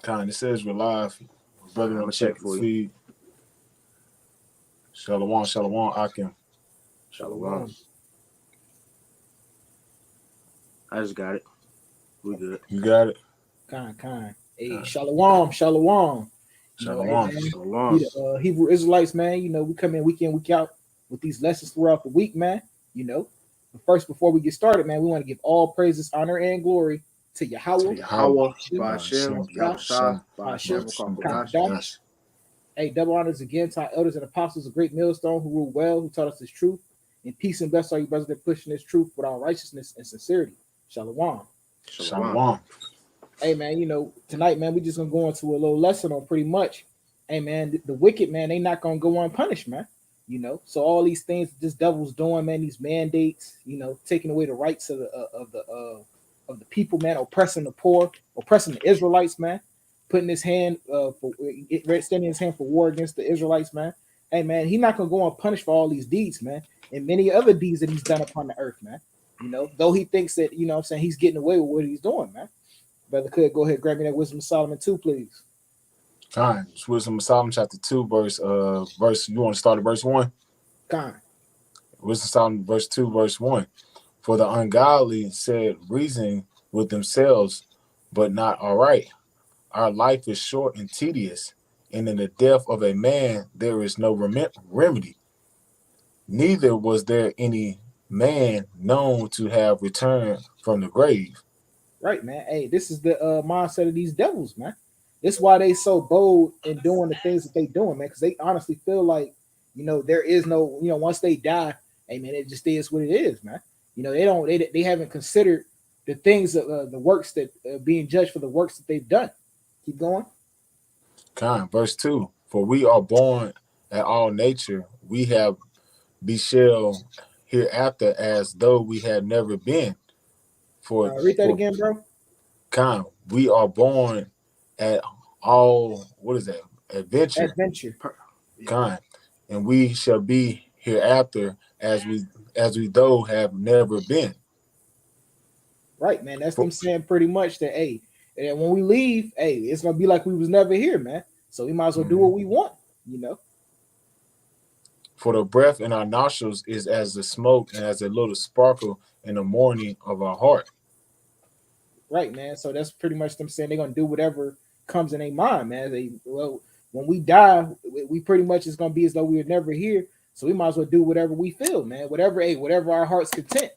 It says we're live. All Brother, right, I'm want gonna to check check the for you. feed. Shalom, shalom, Akim. Shalom. Shalom. I just got it. We good. You got it? Kind. Hey, Con. shalom. Hey Shalom. man, we Shalom. the Hebrew Israelites, man. We come in week out with these lessons throughout the week, man. You know, but first, before we get started, man, we want to give all praises, honor, and glory to To Yahweh, Yahweh. Yahweh, Hashem, Ba'ashem, Shah, Yahushua, Yahushua, Ba'ashem, Hashem, Wakafadash. Yahushua. Hey, double honors again to our elders and apostles, a great millstone who rule well, who taught us this truth. And peace and bless all you brothers that pushing this truth with all righteousness and sincerity. Shalom. Shalom. Shalom. Hey man, tonight, man, we just gonna go into a little lesson on pretty much. Hey man, the wicked man, they not gonna go unpunished, man. So all these things this devil's doing, man, these mandates, taking away the rights of the people, man, oppressing the poor, oppressing the Israelites, man, putting his hand extending his hand for war against the Israelites, man. Hey man, he not gonna go unpunished for all these deeds, man, and many other deeds that he's done upon the earth, man. Though he thinks that, what I'm saying, he's getting away with what he's doing, man. Brother Could, go ahead, grab me that Wisdom of Solomon 2, please. It's Wisdom of Solomon chapter 2, verse. You want to start at verse 1? Con. Wisdom of Solomon verse 2, verse 1. For the ungodly said reasoning with themselves, but not all right. Our life is short and tedious, and in the death of a man there is no remedy. Neither was there any man known to have returned from the grave. Right, man. Hey, this is the mindset of these devils, man. This is why they so bold in doing the things that they doing, man, because they honestly feel like, there is no, once they die, hey, man, it just is what it is, man. They haven't considered the things, the works that being judged for the works that they've done. Keep going. Verse 2. For we are born at all nature, we have be shall hereafter as though we had never been. Read that again, bro. We are born at all, what is that? Adventure. Adventure. And we shall be hereafter as we though have never been. Right, man. That's them saying pretty much that, hey, and when we leave, hey, it's gonna be like we was never here, man. So we might as well do what we want. For the breath in our nostrils is as the smoke and as a little sparkle in the morning of our heart. Right, man. So that's pretty much them saying they're gonna do whatever comes in their mind, man. When we die, we pretty much is gonna be as though we were never here. So we might as well do whatever we feel, man. Whatever our heart's content.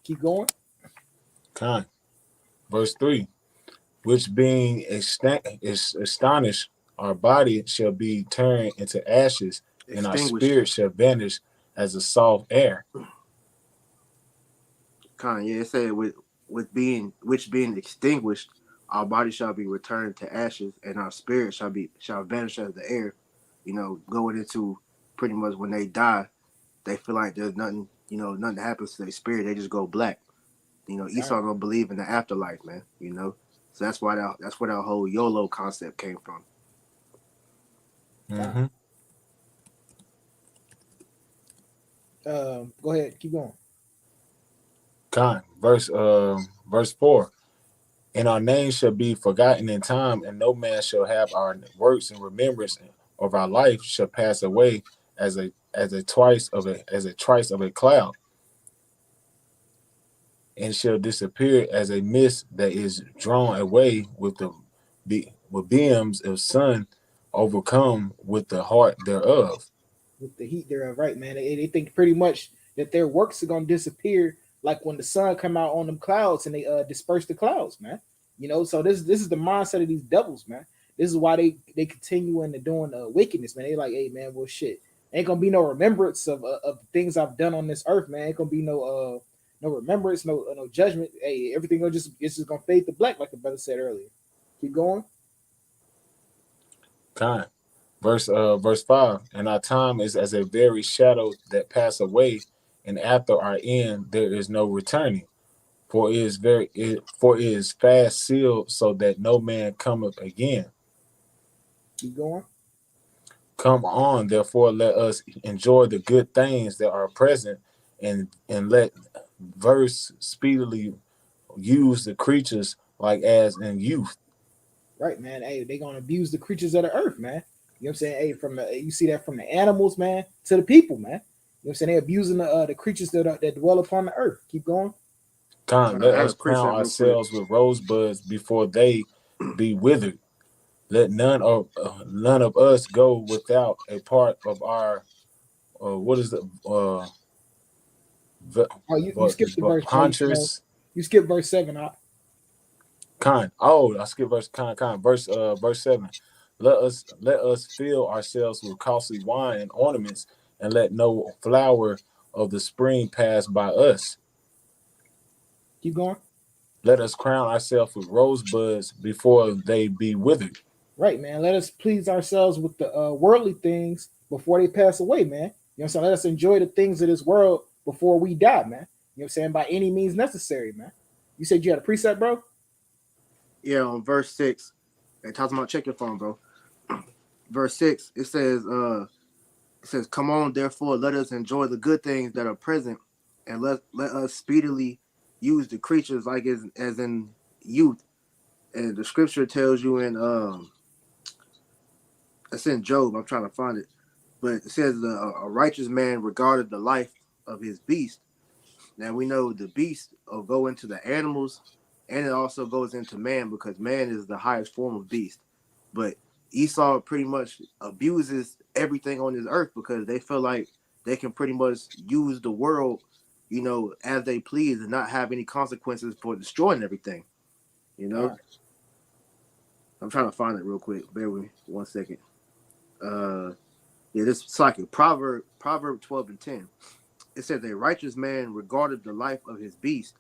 Keep going. Verse 3. Which being astonished, our body shall be turned into ashes, and our spirit shall vanish as a soft air. It said which being extinguished, our body shall be returned to ashes, and our spirit shall vanish as the air. Going into pretty much when they die, they feel like there's nothing, nothing happens to their spirit. They just go black. Esau don't believe in the afterlife, man. So that's where that whole YOLO concept came from. Mm-hmm. Go ahead, keep going. Verse 4. And our names shall be forgotten in time, and no man shall have our works in remembrance of our life shall pass away as a trice of a cloud, and shall disappear as a mist that is drawn away with beams of sun overcome with the heart thereof. With the heat thereof, right, man. They think pretty much that their works are gonna disappear like when the sun come out on them clouds and they disperse the clouds, man. So this is the mindset of these devils, man. This is why they continue into doing wickedness, man. They like, hey, man, well, shit, ain't gonna be no remembrance of the things I've done on this earth, man. Ain't gonna be no remembrance, no judgment. Hey, everything it's just gonna fade to black, like the brother said earlier. Keep going. Verse 5. And our time is as a very shadow that pass away, and after our end there is no returning. For it is fast sealed, so that no man cometh again. Keep going. Come on, therefore, let us enjoy the good things that are present, and let verse speedily use the creatures like as in youth. Right, man. Hey, they gonna abuse the creatures of the earth, man. You know what I'm saying? Hey, from the you see that from the animals, man, to the people, man. You know what I'm saying? They abusing the creatures that dwell upon the earth. Keep going. Come, let I had a us crown precept real quick. ourselves with rosebuds before they be withered. Let none of us go without a part of our what is the Oh, you skipped the verse, bro. Ponchers You skipped verse 7. kind. Oh, I skipped verse 7. Let us fill ourselves with costly wine and ornaments, and let no flower of the spring pass by us. Keep going. Let us crown ourselves with rosebuds before they be withered. Right, man. Let us please ourselves with the worldly things before they pass away, man. You know what I'm saying? Let us enjoy the things of this world before we die, man. You know what I'm saying? By any means necessary, man. You said you had a precept, bro? Yeah, on verse 6, it talks about check your phone, bro. Verse 6, it says, "Come on, therefore, let us enjoy the good things that are present, and let us speedily use the creatures like as in youth." And the scripture tells you in it's in Job. I'm trying to find it, but it says a righteous man regarded the life of his beast. Now we know the beast will go into the animals, and it also goes into man because man is the highest form of beast. But Esau pretty much abuses everything on this earth because they feel like they can pretty much use the world, as they please and not have any consequences for destroying everything. You All know, right. I'm trying to find it real quick. Bear with me 1 second. Uh, yeah, this is like a Proverb 12:10. It says, "A righteous man regarded the life of his beast,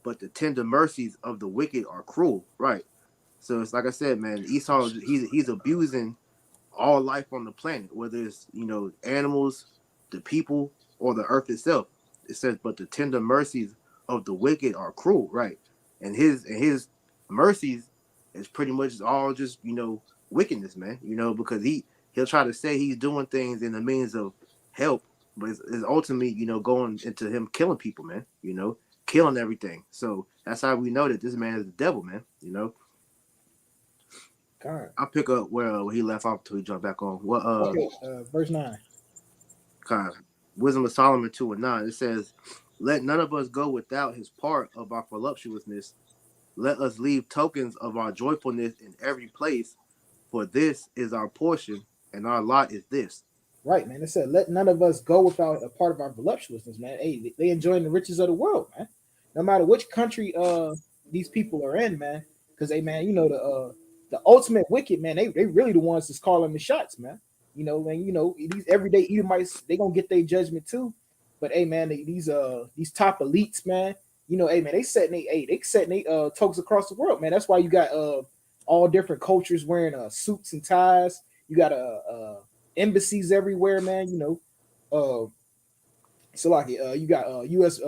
but the tender mercies of the wicked are cruel." Right. So it's like I said, man. Esau, he's abusing all life on the planet, whether it's animals, the people, or the earth itself. It says, "But the tender mercies of the wicked are cruel." Right. And his mercies is pretty much all just wickedness, man. Because he'll try to say he's doing things in the means of help, but it's ultimately going into him killing people, man. Killing everything. So that's how we know that this man is the devil, man. All right. I'll pick up where he left off until he jump back on. What Okay. Verse 9. kind of Wisdom of Solomon 2:9. It says, "Let none of us go without his part of our voluptuousness. Let us leave tokens of our joyfulness in every place, for this is our portion, and our lot is this." Right, man. It said, let none of us go without a part of our voluptuousness, man. Hey, they enjoying the riches of the world, man. No matter which country these people are in, man. Because hey, man, the ultimate wicked, man. They really the ones that's calling the shots, man. These everyday Edomites, they gonna get their judgment too. But hey, man, these top elites, man. Hey, man, they setting they tokes across the world, man. That's why you got all different cultures wearing suits and ties. You got embassies everywhere, man. Uh, so like you got U.S.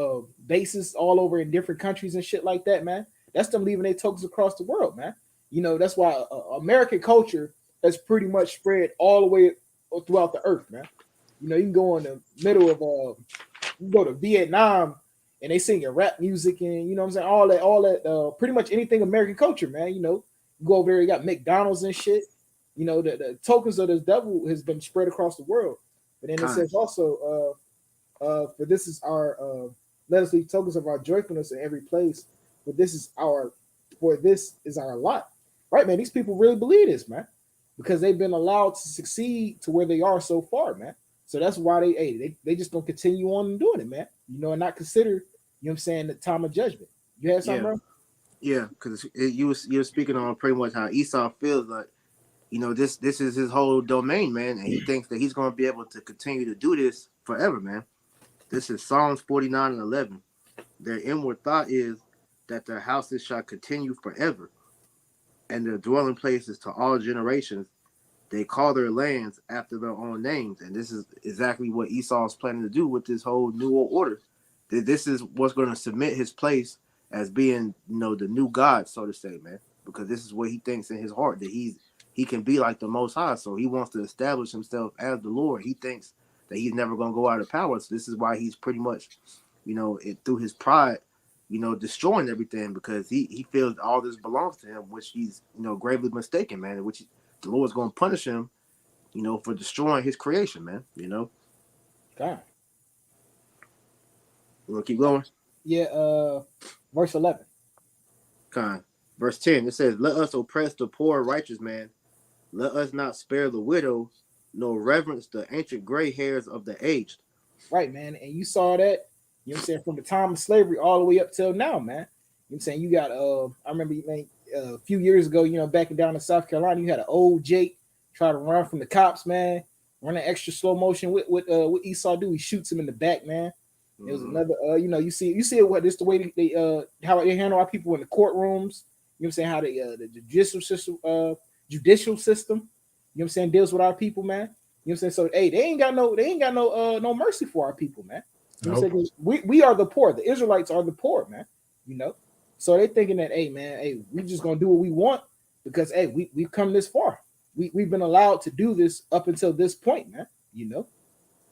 Bases all over in different countries and shit like that, man. That's them leaving their tokens across the world, man. That's why American culture has pretty much spread all the way throughout the earth, man. You can go in the middle of you go to Vietnam and they singing rap music and you know what I'm saying all that pretty much anything American culture, man. You go over there, you got McDonald's and shit. The tokens of this devil has been spread across the world. But then it Kind. says also, for this is our let us leave tokens of our joyfulness in every place. For this is our lot. Right, man. These people really believe this, man. Because they've been allowed to succeed to where they are so far, man. So that's why they just gonna continue on doing it, man. And not consider, what I'm saying, the time of judgment. You had something, Yeah, bro? yeah, because you were speaking on pretty much how Esau feels like this is his whole domain, man, and he thinks that he's going to be able to continue to do this forever, man. This is Psalms 49:11. Their inward thought is that their houses shall continue forever, and their dwelling places to all generations. They call their lands after their own names, and this is exactly what Esau is planning to do with this whole new world order. This is what's going to submit his place as being, the new God, so to say, man. Because this is what he thinks in his heart that he can be like the Most High. So he wants to establish himself as the Lord. He thinks that he's never going to go out of power. So this is why he's pretty much, through his pride, destroying everything because he feels all this belongs to him, which he's gravely mistaken, man. Which the Lord's going to punish him, for destroying his creation, man. God. You want to keep going? Yeah, verse 11. Con. Verse 10, it says, "Let us oppress the poor righteous man. Let us not spare the widow, nor reverence the ancient gray hairs of the aged." Right, man. And you saw that, you know what I'm saying, from the time of slavery all the way up till now, man. You know what I'm saying? You got I remember, man, a few years ago, back down in South Carolina, you had an old Jake try to run from the cops, man, running extra slow motion. What Esau do? He shoots him in the back, man. It was another you see it, what this the way they how they handle our people in the courtrooms. You know what I'm saying? How they the judicial system, you know what I'm saying, deals with our people, man. You know what I'm saying? So hey, they ain't got no mercy for our people, man. You know what I'm saying? We are the poor. The Israelites are the poor, man. So they thinking that, hey man, hey, we just gonna do what we want because hey, we've come this far. We've been allowed to do this up until this point, man.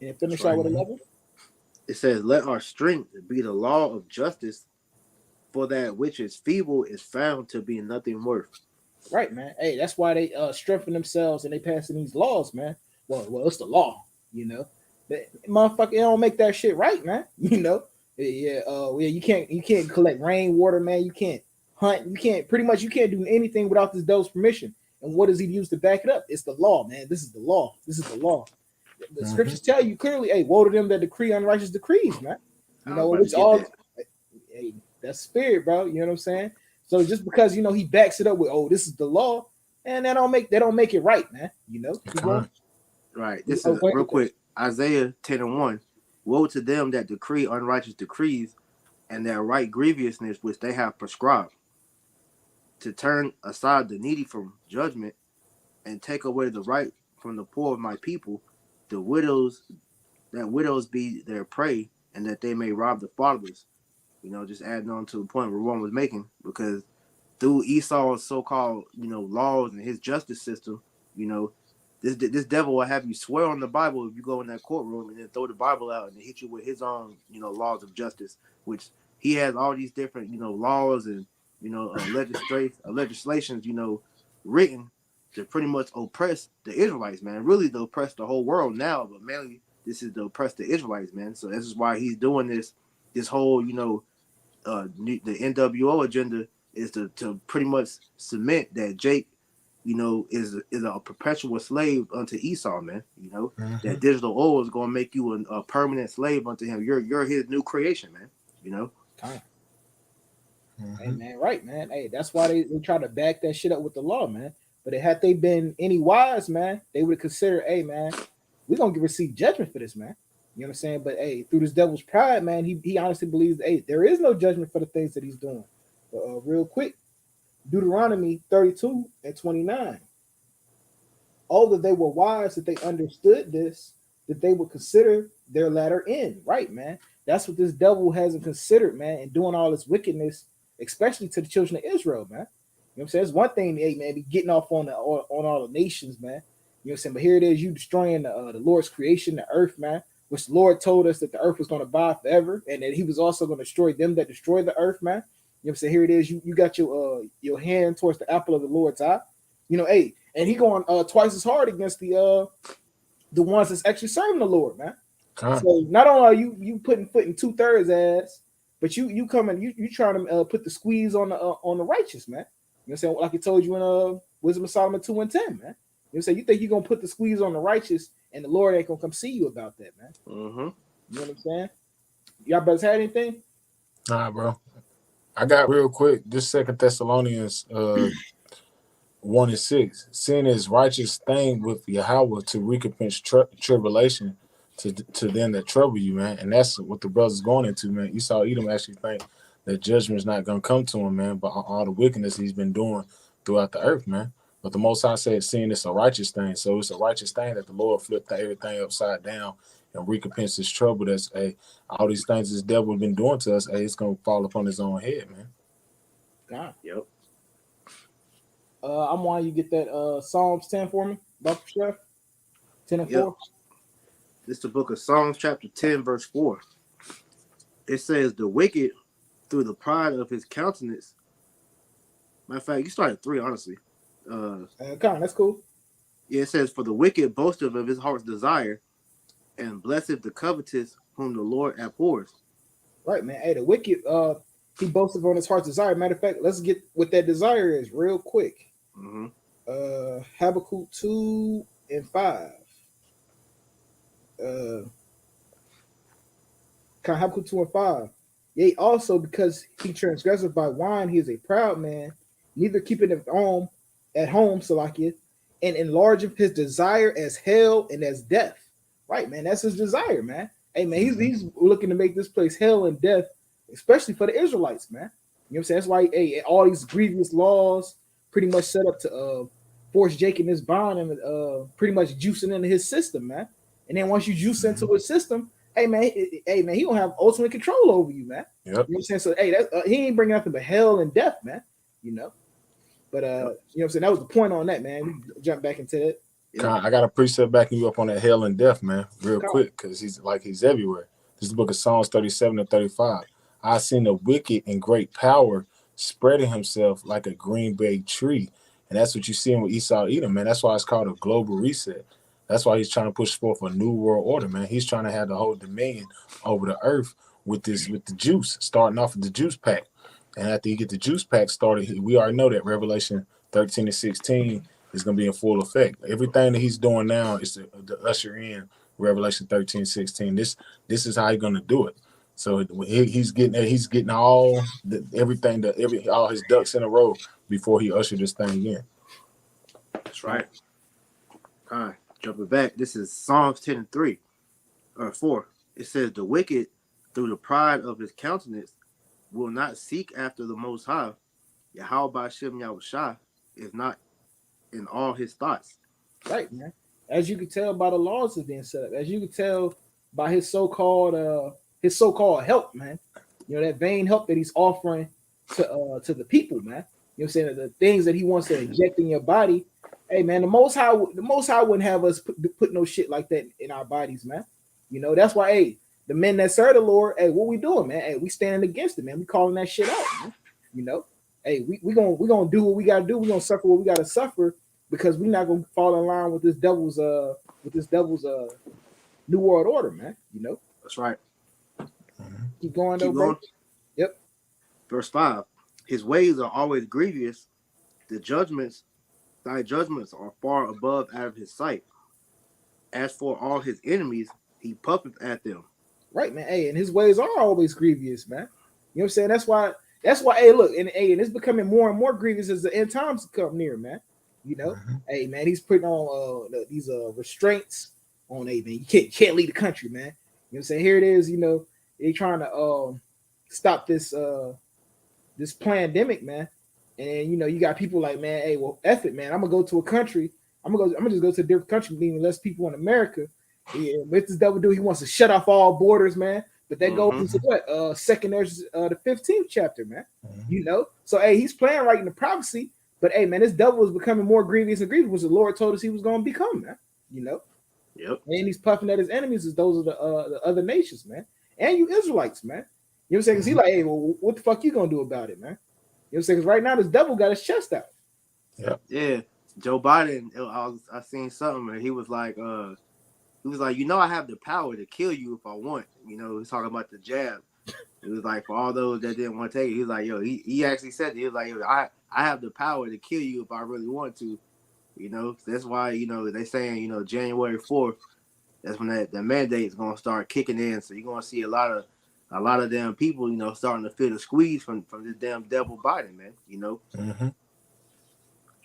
And finish out with 11. It says, "Let our strength be the law of justice, for that which is feeble is found to be nothing worth." Right, man. Hey, that's why they strengthen themselves and they passing these laws, man. Well, it's the law, But motherfucker, it don't make that shit right, man. Yeah, you can't collect rainwater, man. You can't hunt. You can't do anything without this devil's permission. And what does he use to back it up? It's the law, man. This is the law. This is the law. The scriptures tell you clearly, hey, woe to them that decree unrighteous decrees, man. Which all hey, that's spirit, bro. You know what I'm saying? So just because he backs it up with, oh, this is the law, and they don't make it right, man. Right. This is real quick. Isaiah 10:1. "Woe to them that decree unrighteous decrees, and that write grievousness which they have prescribed, to turn aside the needy from judgment, and take away the right from the poor of my people, the widows be their prey, and that they may rob the fatherless." Just adding on to the point where one was making, because through Esau's so-called, laws and his justice system, this devil will have you swear on the Bible if you go in that courtroom and then throw the Bible out and hit you with his own, laws of justice, which he has all these different, laws and, legislations, written to pretty much oppress the Israelites, man. Really to oppress the whole world now, but mainly this is to oppress the Israelites, man. So this is why he's doing this whole, the NWO agenda is to pretty much cement that Jake, is a perpetual slave unto Esau, man. That digital oil is gonna make you a permanent slave unto him. You're his new creation, man. Hey man, right, man. Hey, that's why they try to back that shit up with the law, man. But had they been any wise, man, they would consider, hey man, we're gonna receive judgment for this, man. You know what I'm saying? But hey, through this devil's pride, man, he honestly believes, hey, there is no judgment for the things that he's doing. But real quick, Deuteronomy 32:29. Although they were wise, that they understood this, that they would consider their latter end. Right, man. That's what this devil hasn't considered, man, and doing all this wickedness, especially to the children of Israel, man. You know what I'm saying? It's one thing, hey, man, be getting off on all the nations, man. You know what I'm saying? But here it is, you destroying the Lord's creation, the earth, man, which the Lord told us that the earth was going to abide forever, and that he was also going to destroy them that destroy the earth, man. You know what I'm saying? Here it is, you got your hand towards the apple of the Lord's eye. Hey, and he going twice as hard against the ones that's actually serving the Lord, man. So not only are you putting foot in 2/3 ass, but you coming, you trying to put the squeeze on the righteous, man. You know what I'm saying? Like he told you in Wisdom of Solomon 2:10, man. You know what I'm saying? You think you're gonna put the squeeze on the righteous, and the Lord ain't gonna come see you about that, man. You know what I'm saying? Y'all brothers had anything? Nah, bro. I got real quick. This 2 Thessalonians 1:6. Sin is righteous thing with Yahweh to recompense tribulation to them that trouble you, man. And that's what the brother's going into, man. Esau Edom actually think that judgment is not going to come to him, man, but all the wickedness he's been doing throughout the earth, man. But the Most High said sin is a righteous thing. So it's a righteous thing that the Lord flipped everything upside down and recompense his trouble. That's all these things this devil been doing to us, it's going to fall upon his own head, man. God. Yep. I'm wanting you get that Psalms 10 for me, Dr. Chef. 10:4. This is the book of Psalms, chapter 10, verse 4. It says, "The wicked through the pride of his countenance. Matter of fact, you start at 3, honestly. That's cool. Yeah, it says, for the wicked boasteth of his heart's desire, and blesseth the covetous whom the Lord abhors. Right, man. Hey, the wicked, he boasted on his heart's desire. Matter of fact, let's get what that desire is real quick. Mm-hmm. Habakkuk 2:5. Habakkuk 2:5. Yea, also because he transgresseth by wine, he is a proud man, neither keeping it at home, Salakia, and enlargeth his desire as hell and as death. Right, man. That's his desire, man. Hey, man, he's looking to make this place hell and death, especially for the Israelites, man. You know what I'm saying? That's why all these grievous laws pretty much set up to force Jake in his bond and pretty much juicing into his system, man. And then once you juice into his system, hey man, he gonna have ultimate control over you, man. Yep. You know what I'm saying? So that's he ain't bringing nothing but hell and death, man. You know. But you know what I'm saying? That was the point on that, man. We jump back into it. I got a precept backing you up on that hell and death, man, real quick, because he's everywhere. This is the book of Psalms 37 and 35. I seen the wicked in great power spreading himself like a green bay tree. And that's what you see with Esau Edom, man. That's why it's called a global reset. That's why he's trying to push forth a new world order, man. He's trying to have the whole dominion over the earth with the juice, starting off with the juice pack. And after you get the juice pack started, we already know that Revelation 13 and 16 is going to be in full effect. Everything that he's doing now is to usher in Revelation 13, 16. This is how he's going to do it. So he's getting all his ducks in a row before he ushered this thing in. That's right. All right, jumping back. This is Psalms 10 and 3 or 4. It says, the wicked through the pride of his countenance will not seek after the Most High. Yahweh Ba'Shem Yahushua is not in all his thoughts. Right, man. As you can tell by the laws that's being set up, as you can tell by his so-called help, man. You know, that vain help that he's offering to the people, man. You know what I'm saying? The things that he wants to inject in your body. Hey, man, the Most High wouldn't have us put no shit like that in our bodies, man. You know, that's why, hey, the men that serve the Lord, hey, what we doing, man? Hey, we standing against it, man. We calling that shit out, man. You know, hey, we gonna do what we gotta do. We gonna suffer what we gotta suffer because we not gonna fall in line with this devil's new world order, man. You know, that's right. Keep going, though, bro. Yep. Verse 5. His ways are always grievous. Thy judgments are far above out of his sight. As for all his enemies, he puffeth at them. Right, man. Hey, and his ways are always grievous, man. You know what I'm saying? That's why. Hey, look, and it's becoming more and more grievous as the end times come near, man. You know, hey, man, he's putting on these restraints on. Hey, man, you can't leave the country, man. You know what I'm saying? Here it is. You know, they trying to stop this this pandemic, man. And you know, you got people like, man, hey, well, F it, man. I'm gonna go to a country. I'm gonna just go to a different country, meaning less people in America. Yeah, what this devil do? He wants to shut off all borders, man. But that goes into what? Second Ezra, the 15th chapter, man. You know, so hey, he's playing right in the prophecy. But hey, man, this devil is becoming more grievous and grievous, which the Lord told us he was going to become, man. You know, yep. And he's puffing at his enemies as those are the other nations, man, and you Israelites, man. You know what I'm saying? Because he's like, hey, well, what the fuck you gonna do about it, man? You know what I'm saying? Because right now this devil got his chest out. Yeah. Joe Biden, I seen something and he was like, you know, I have the power to kill you if I want. You know, he's talking about the jab. It was like for all those that didn't want to take it, he was like, yo, he actually said, he was like, yo, I have the power to kill you if I really want to. You know, that's why, you know, they saying, you know, January 4th, that's when that mandate is gonna start kicking in. So you're gonna see a lot of damn people, you know, starting to feel the squeeze from this damn devil Biden, man. You know.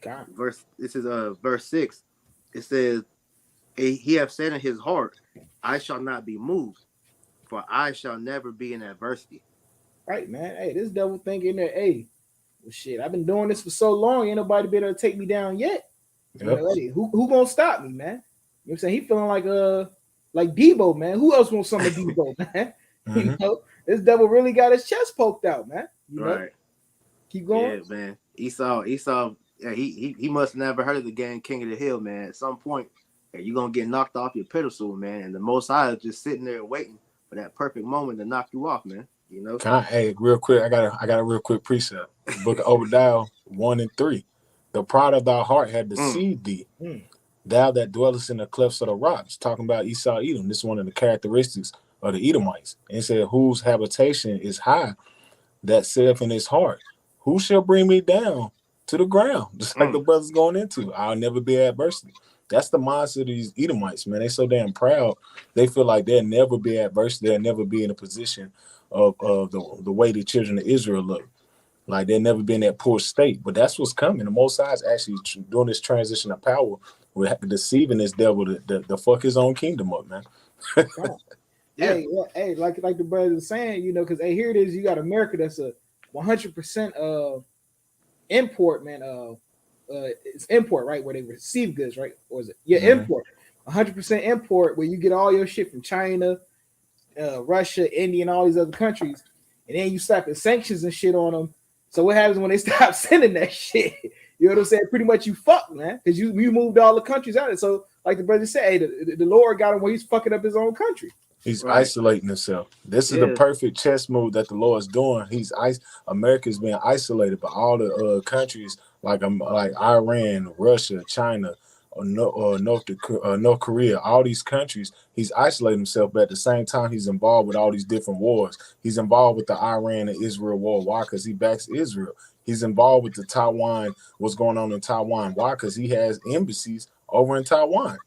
God. This is verse 6. It says, he have said in his heart, I shall not be moved, for I shall never be in adversity. Right, man. Hey, this devil thinking that, hey, well, shit, I've been doing this for so long, ain't nobody been able to take me down yet. You know, hey, who gonna stop me, man? You know what I'm saying? He feeling like Debo, man. Who else wants some of Debo, man? You know, this devil really got his chest poked out, man. You know? Keep going. Yeah, man. Esau, yeah, he must have never heard of the game King of the Hill, man. At some point, you're gonna get knocked off your pedestal, man. And the Most High is just sitting there waiting for that perfect moment to knock you off, man. You know. Hey, real quick, I got a real quick precept. The book of Obadiah 1 and 3. The pride of thy heart had Mm, deceived thee, Mm. thou that dwellest in the clefts of the rocks. Talking about Esau Edom. This is one of the characteristics of the Edomites. And it said, whose habitation is high, that saith in his heart, who shall bring me down to the ground? Just like the mm. brothers going into. I'll never be adversity. That's the mindset of these Edomites, man. They so damn proud. They feel like they'll never be adversity. They'll never be in a position of the way the children of Israel look. Like they'll never be in that poor state. But that's what's coming. The Most High is actually doing this transition of power. We're deceiving this devil to fuck his own kingdom up, man. God. Yeah. Hey, like the brother was saying, because hey, here it is. You got America that's a 100% import, man. It's import, right? Where they receive goods, right? Or is it? Yeah, Mm-hmm. import. 100% import, where you get all your shit from China, Russia, India, and all these other countries, and then you slapping sanctions and shit on them. So what happens when they stop sending that shit? You know what I'm saying? Pretty much you fucked, man, because you moved all the countries out of it. So like the brother said, hey, the Lord got him where he's fucking up his own country. He's Right. isolating himself. This is the Yeah. perfect chess move that the Lord's doing. America's being isolated by all the countries like Iran, Russia, China, North Korea. All these countries, he's isolating himself. But at the same time, he's involved with all these different wars. He's involved with the Iran and Israel war. Why? Because he backs Israel. He's involved with the Taiwan. What's going on in Taiwan? Why? Because he has embassies over in Taiwan.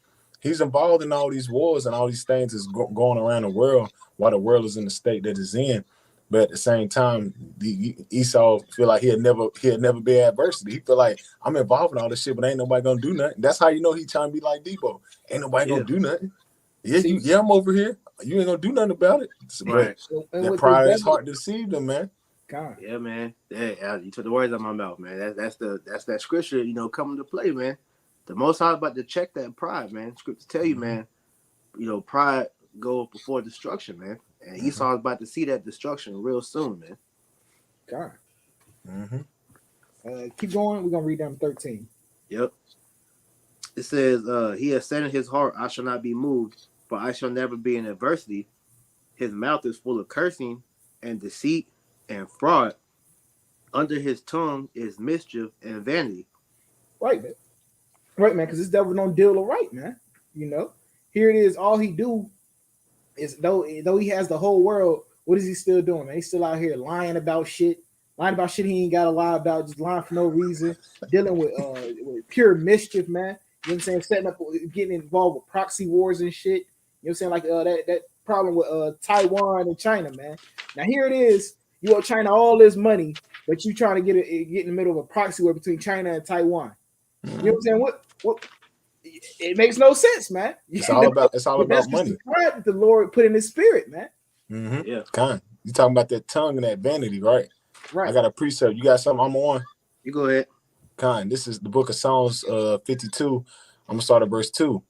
He's involved in all these wars and all these things is going around the world while the world is in the state that it's in. But at the same time, Esau feel like he'll never be adversity. He feel like I'm involved in all this shit, but ain't nobody gonna do nothing. That's how you know he trying to be like Debo. Ain't nobody gonna Yeah. do nothing. Yeah, See, I'm over here. You ain't gonna do nothing about it. But Right. and that what they pride is done, hard to deceive them, man. God, Yeah, man. Yeah, you took the words out of my mouth, man. That's that scripture, coming to play, man. The Most High about to check that pride, man. Scripture tell you, Mm-hmm. man. Pride go before destruction, man. And Mm-hmm. Esau's about to see that destruction real soon, man. God. Mm-hmm. Keep going. We're gonna read down 13. Yep. It says, he has said in his heart, I shall not be moved, for I shall never be in adversity. His mouth is full of cursing and deceit and fraud. Under his tongue is mischief and vanity. Right, man. Right, man. Because this devil don't deal right, man. You know, here it is. All he do is though he has the whole world. What is he still doing, man? He's still out here lying about shit he ain't got to lie about, just lying for no reason, dealing with pure mischief, man. You know what I'm saying? Setting up, getting involved with proxy wars and shit. You know what I'm saying? Like that problem with Taiwan and China, man. Now here it is. You owe China all this money, but you trying to get in the middle of a proxy war between China and Taiwan. You know what I'm saying? What it makes no sense, man. It's all about But that's just the money. pride that the Lord put in his spirit, man. Mm-hmm. Yeah. You talking about that tongue and that vanity, right? I Right. got a precept. You got something I'm on? You go ahead. This is the book of Psalms 52. I'm gonna start at verse 2.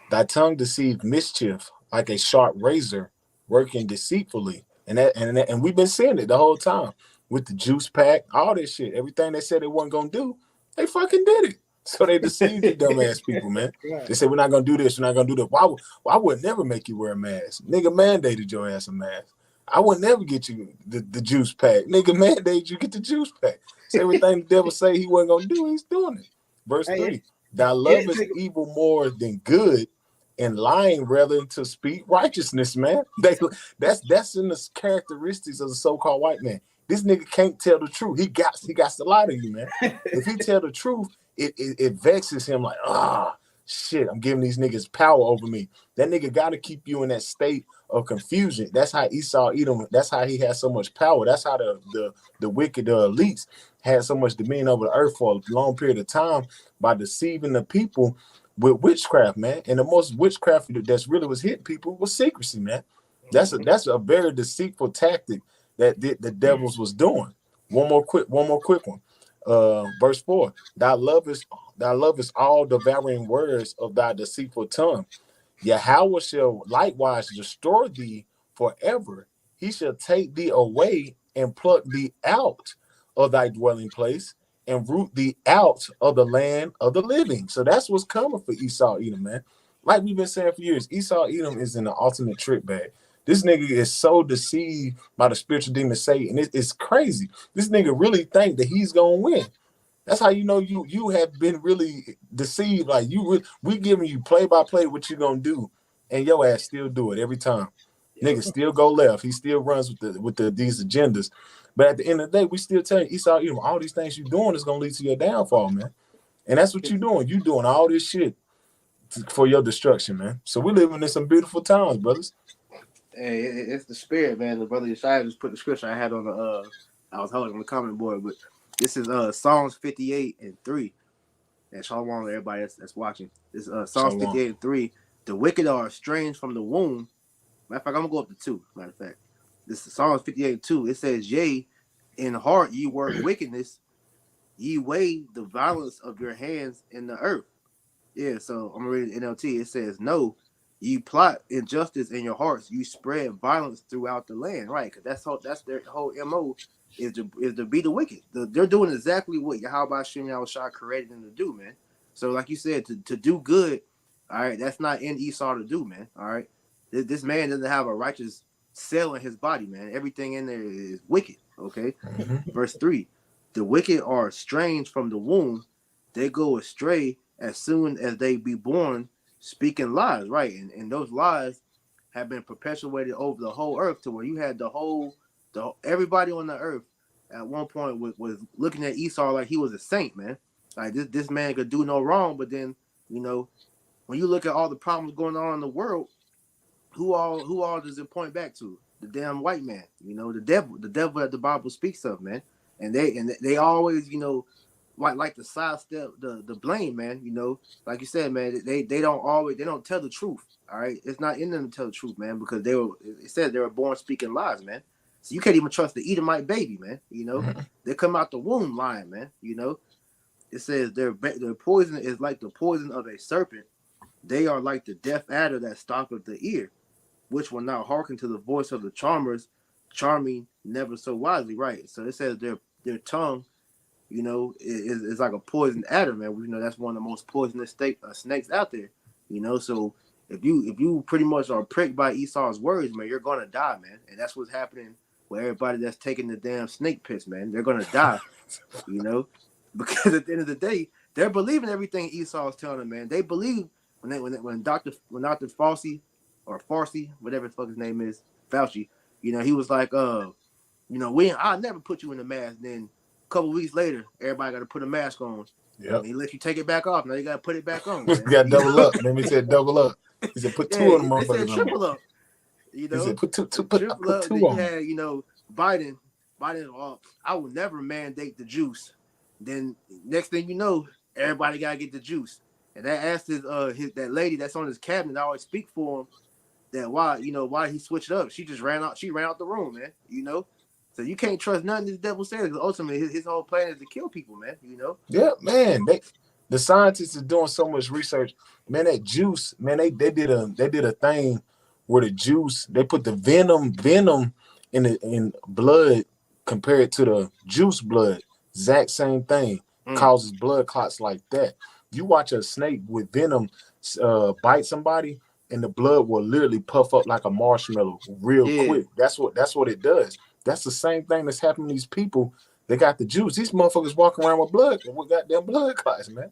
Thy tongue deceived mischief like a sharp razor working deceitfully. And we've been seeing it the whole time with the juice pack, all this shit. Everything they said they weren't gonna do, they fucking did it. So they deceived you dumbass people, man. Right. They said we're not gonna do this, we're not gonna do that. Why would never make you wear a mask? Nigga mandated your ass a mask. I would never get you the juice pack. Nigga mandated you get the juice pack. So everything the devil say he wasn't gonna do, he's doing it. Verse Hey, 3. Thy love it is take, evil more than good, and lying rather than to speak righteousness, man. That's in the characteristics of the so-called white man. This nigga can't tell the truth. He got to lie to you, man. If he tell the truth, it vexes him like, shit, I'm giving these niggas power over me. That nigga got to keep you in that state of confusion. That's how Esau Edom. That's how he has so much power. That's how the wicked, the elites, had so much dominion over the earth for a long period of time by deceiving the people with witchcraft, man. And the most witchcraft that's really was hitting people was secrecy, man. That's a very deceitful tactic that the devils was doing. One more quick one. Verse 4. Thy love is all devouring words of thy deceitful tongue. Yahweh shall likewise destroy thee forever. He shall take thee away and pluck thee out of thy dwelling place and root thee out of the land of the living. So that's what's coming for Esau Edom, man. Like we've been saying for years, Esau Edom is in the ultimate trick bag. This nigga is so deceived by the spiritual demon Satan. It's crazy. This nigga really think that he's gonna win. That's how you know you have been really deceived. Like we giving you play by play what you gonna do, and your ass still do it every time. Yep. Nigga still go left. He still runs with these agendas. But at the end of the day, we still tell you, Esau, all these things you doing is gonna lead to your downfall, man. And that's what you doing. You doing all this shit for your destruction, man. So we living in some beautiful times, brothers. Hey, it's the spirit, man. The brother Yeshaya just put the scripture I had on the I was holding on the comment board, but this is Psalms 58:3. And shalom to everybody that's watching. This Psalms 58:3. The wicked are estranged from the womb. Matter of fact, I'm gonna go up to 2. Matter of fact, this is Psalms 58:2. It says, "Yea, in heart ye work wickedness, ye weigh the violence of your hands in the earth." Yeah, so I'm gonna read NLT. It says, "No, you plot injustice in your hearts, you spread violence throughout the land." Right? Because that's their whole MO is to be the wicked. They're doing exactly what Yahweh Shem Yahushua created them to do, man. So like you said, to do good, all right, that's not in Esau to do, man. All right. This man doesn't have a righteous cell in his body, man. Everything in there is wicked. Okay. Mm-hmm. Verse 3. The wicked are estranged from the womb, they go astray as soon as they be born, speaking lies, right? And those lies have been perpetuated over the whole earth to where you had everybody on the earth at one point was looking at Esau like he was a saint, man. Like this man could do no wrong, but then, when you look at all the problems going on in the world, who all does it point back to? The damn white man, the devil that the Bible speaks of, man. And they always, like to sidestep the blame, man. Like you said, man, they don't tell the truth. All right, it's not in them to tell the truth, man, because it said they were born speaking lies, man. So you can't even trust the Edomite baby, man. They come out the womb lying, man. It says their poison is like the poison of a serpent. They are like the deaf adder that stoppeth the ear, which will not hearken to the voice of the charmers, charming never so wisely. Right. So it says their tongue, is like a poison adder, man. That's one of the most poisonous snakes out there. So if you pretty much are pricked by Esau's words, man, you're gonna die, man. And that's what's happening with everybody that's taking the damn snake piss, man. They're gonna die, because at the end of the day, they're believing everything Esau is telling them, man. They believe when Dr. Fauci or Farsi, whatever the fuck his name is, Fauci, he was like, I'll never put you in a mask. Then a couple weeks later, everybody got to put a mask on. Yep. He let you take it back off. Now you got to put it back on. You got to double up. Then he said double up. He said put two on them motherfuckers. They said triple up. He said put two triple up. Then you had, Biden, I will never mandate the juice. Then next thing you know, everybody got to get the juice. And that asked that lady that's on his cabinet, I always speak for him, that why he switched up. She just ran out the room, man. So you can't trust nothing this devil says, because ultimately his whole plan is to kill people, man. Yeah, man. The scientists are doing so much research. Man, that juice, man, they did a thing where the juice, they put the venom in blood compared to the juice blood. Exact same thing. Causes blood clots like that. You watch a snake with venom bite somebody, and the blood will literally puff up like a marshmallow real quick. That's what it does. That's the same thing that's happening to these people. They got the juice. These motherfuckers walking around with goddamn blood clots, man.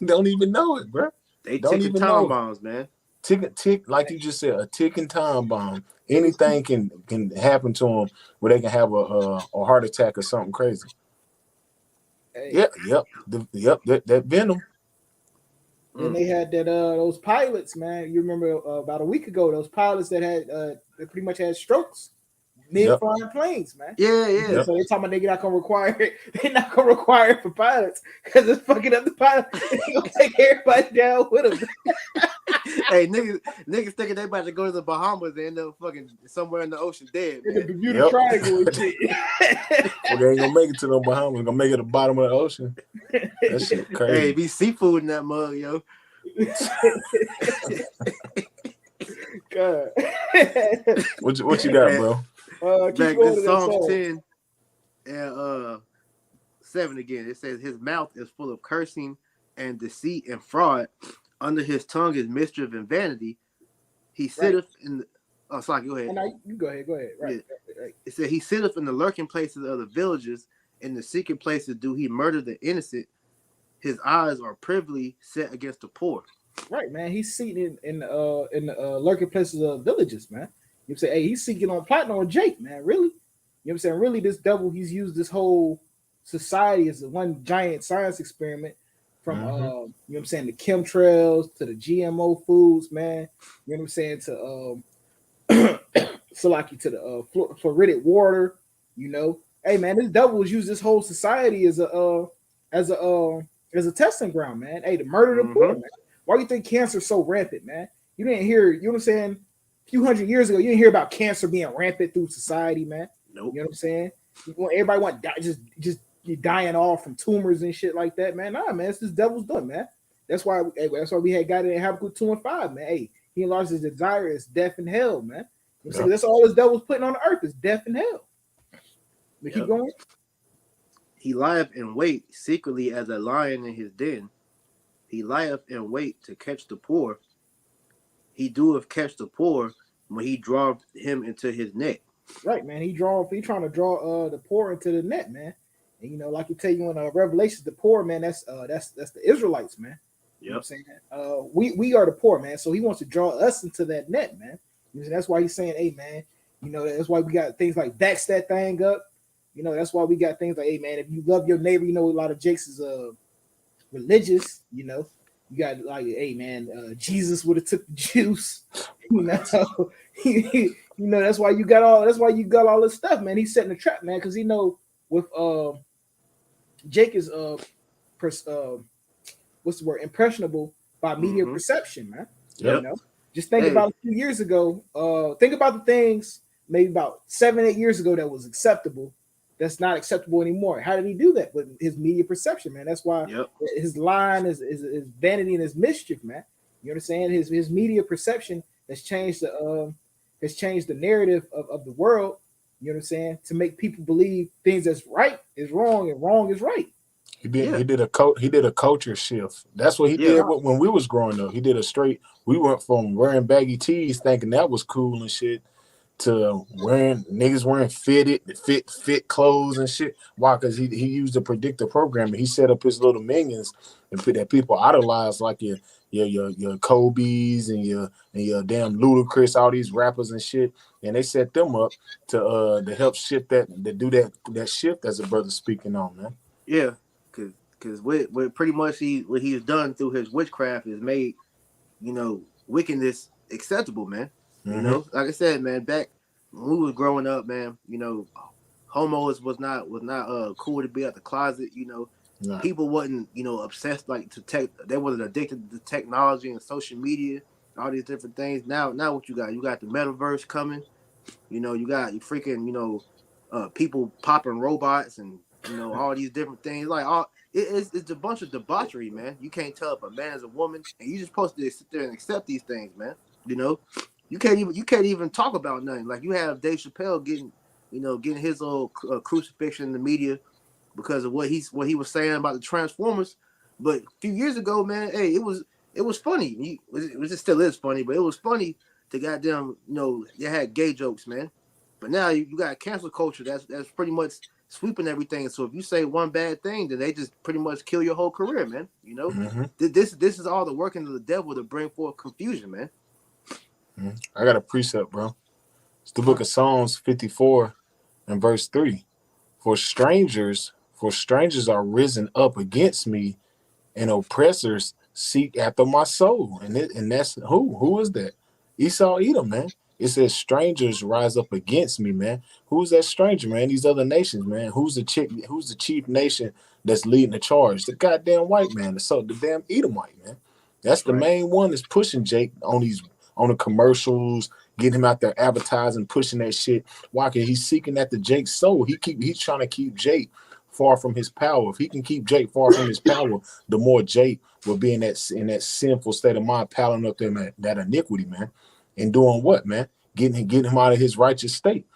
Don't even know it, bro. They don't even time bombs, man. Tick, like you just said, a ticking time bomb. Anything can happen to them where they can have a heart attack or something crazy. Hey. That venom. And they had those pilots, man. You remember about a week ago, those pilots that had they pretty much had strokes mid-flying planes, man. Yeah. So they're talking about they're not gonna require it for pilots because it's fucking up the pilot. They're gonna take everybody down with them. Hey, niggas thinking they about to go to the Bahamas and end up fucking somewhere in the ocean dead, man. In the Bermuda Triangle and shit. Well, they ain't gonna make it to the Bahamas. They're gonna make it to the bottom of the ocean. That shit crazy. Hey, be seafood in that mug, yo. God. What you got, bro? Back in Psalms 10 and 7 again. It says his mouth is full of cursing and deceit and fraud. Under his tongue is mischief and vanity. He sitteth in the Oh, sorry, go ahead. And now you go ahead. Go ahead. Right. Yeah. Right. It said he sitteth in the lurking places of the villages, in the secret places do he murder the innocent. His eyes are privily set against the poor. Right, man. He's seated in the lurking places of villages, man. You say, hey, he's seeking on plotting on Jake, man. Really? You know what I'm saying? Really, this devil, he's used this whole society as one giant science experiment from you know what I'm saying, the chemtrails to the GMO foods, man. You know what I'm saying, to Salaki, to the fluoridated water, you know. Hey man, this devil was used this whole society as a as a testing ground, man. Hey, to murder the poor, man. Why do you think cancer's so rampant, man? You didn't hear, you know what I'm saying? A few hundred years ago, you didn't hear about cancer being rampant through society, man. Nope. You know what I'm saying? Everybody want just dying off from tumors and shit like that, man. Nah, man, it's this devil's doing, man. That's why we had got it in Habakkuk 2 and 5, man. Hey, he enlarged his desire is death and hell, man. You know, that's all this devil's putting on the earth is death and hell. We keep going. He lieth in wait secretly as a lion in his den. He lieth in wait to catch the poor. He doeth catch the poor when he draweth him into his net. Right, man. He trying to draw the poor into the net, man. And you know, like you tell you in Revelations, the poor, man, that's the Israelites, man. You know what I'm saying? We are the poor, man. So he wants to draw us into that net, man. You know, that's why he's saying, hey, man, you know, that's why we got things like backs that thing up. You know, that's why we got things like, hey, man, if you love your neighbor, you know, a lot of Jakes is religious, you know. You got like, hey, man, Jesus would have took the juice, you know. You know, that's why you got all this stuff, man. He's setting a trap, man, because he know with Jake is what's the word, impressionable by media perception, man. Yep. You know, just think about a few years ago. Think about the things maybe about 7-8 years ago that was acceptable. That's not acceptable anymore. How did he do that? With his media perception, man. That's why his line is vanity and his mischief, man. You understand? His media perception has changed the narrative of the world. You know what I'm saying? To make people believe things that's right is wrong and wrong is right. He did a culture shift. That's what he did when we was growing up. He did a straight. We went from wearing baggy tees, thinking that was cool and shit, to niggas wearing fit clothes and shit. Why? Because he used the predictive programming. He set up his little minions and put that people idolize, like your Kobe's and your damn Ludacris, all these rappers and shit. And they set them up to help shift to do that shift as a brother speaking on, man. Yeah, because what pretty much what he's done through his witchcraft is made, you know, wickedness acceptable, man. You know, like I said, man, back when we was growing up, man, you know, homos was not cool to be out the closet. You know, people wasn't, you know, obsessed like to tech. They wasn't addicted to technology and social media, all these different things. Now what you got? You got the metaverse coming. You know, you got you freaking, you know, people popping robots and, you know, all these different things. Like it's a bunch of debauchery, man. You can't tell if a man is a woman, and you just supposed to sit there and accept these things, man. You know. You can't even talk about nothing. Like you have Dave Chappelle getting his little crucifixion in the media because of what he was saying about the Transformers. But a few years ago, man, hey, it was funny. It still is funny, but it was funny to goddamn, you know, they had gay jokes, man. But now you got cancel culture that's pretty much sweeping everything. So if you say one bad thing, then they just pretty much kill your whole career, man. You know, this is all the working of the devil to bring forth confusion, man. I got a precept, bro. It's the book of Psalms 54 and verse 3. For strangers are risen up against me, and oppressors seek after my soul. And that's who is that? Esau Edom, man. It says strangers rise up against me, man. Who's that stranger, man? These other nations, man. Who's the chief nation that's leading the charge? The goddamn white man. The damn Edomite, man. That's the main one that's pushing Jake on the commercials, getting him out there advertising, pushing that shit. Why? Because he's seeking after Jake's soul. He's trying to keep Jake far from his power. If he can keep Jake far from his power, the more Jake will be in that sinful state of mind, piling up that iniquity, man. And doing what, man? Getting him out of his righteous state.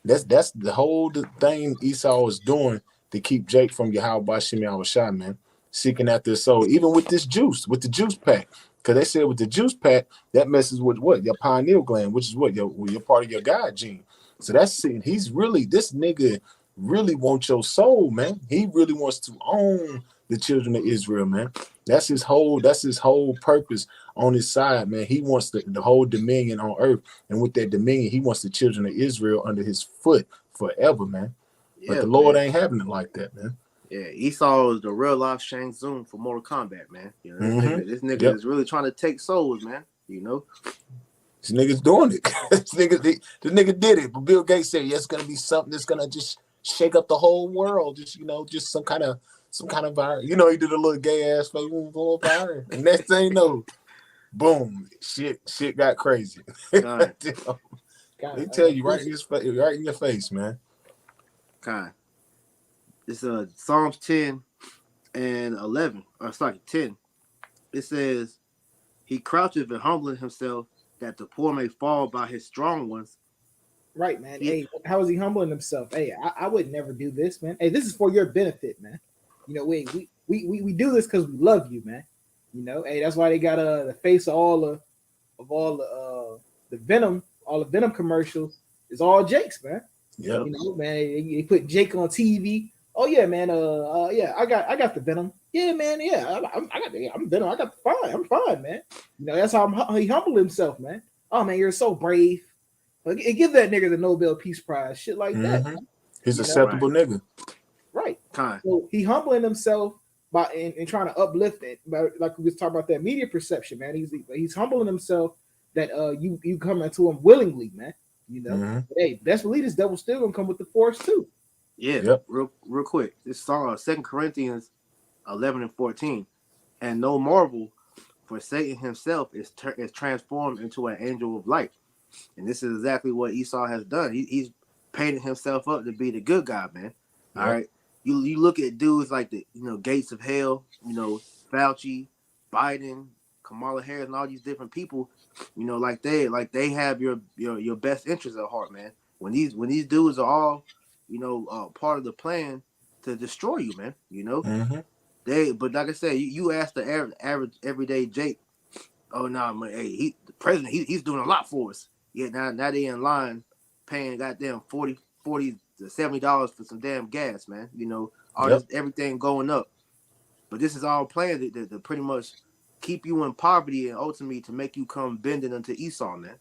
That's the whole thing Esau is doing to keep Jake from Yahweh Bashim Yahushua, man. Seeking after his soul. Even with the juice pack. Because they said with the juice pack, that messes with what? Your pineal gland, which is what? Your part of your God gene. So that's seeing he's really this nigga really wants your soul, man. He really wants to own the children of Israel, man. That's his whole purpose on his side, man. He wants the whole dominion on earth. And with that dominion, he wants the children of Israel under his foot forever, man. But Yeah, the Lord man. ain't having it like that, man. Yeah, Esau is the real life Shang Tsung for Mortal Kombat, man. You know, Mm-hmm. this nigga Yep. is really trying to take souls, man. You know, This nigga's doing it. This nigga did it. But Bill Gates said, yeah, it's gonna be something that's gonna just shake up the whole world. Just some kind of virus. You know, he did a little gay ass face virus. And next thing you know, boom, shit got crazy. kind, They tell you right in your face, man. kind. It's Psalms 10 and 11, or sorry, 10. It says, "He croucheth and humbleth himself, that the poor may fall by his strong ones." Right, man. Yeah. Hey, how is he humbling himself? Hey, I would never do this, man. Hey, this is for your benefit, man. You know, we do this because we love you, man. You know, hey, that's why they got the face of all the Venom, all the Venom commercials is all Jake's, man. Yep. You know, man, they put Jake on TV. Oh yeah, man. Yeah, I got the Venom. Yeah, man. Yeah, I'm Venom. I got the fine. I'm fine, man. You know, that's how he humbled himself, man. Oh man, you're so brave. Give that nigga the Nobel Peace Prize, shit like that. He's You know? acceptable nigga. Right. Kind. So he humbling himself by and trying to uplift it. Like we was talking about that media perception, man. He's humbling himself that you come into him willingly, man. You know, hey, best believe this devil still gonna come with the force too. Yeah. Yep. Real quick. This song, 2 Corinthians 11 and 14, "And no marvel, for Satan himself is transformed into an angel of light." And this is exactly what Esau has done. He's painted himself up to be the good guy, man. Yep. All right. You look at dudes like the Gates of Hell, Fauci, Biden, Kamala Harris, and all these different people, like they have your best interest at heart, man. When these dudes are all, part of the plan to destroy you, man. But like I said, you ask the average everyday Jake, oh no, man, hey, the president, he's doing a lot for us. Yeah, now they in line paying goddamn $40 to $70 for some damn gas, man. All this everything going up. But this is all planned to pretty much keep you in poverty and ultimately to make you come bending unto Esau, man.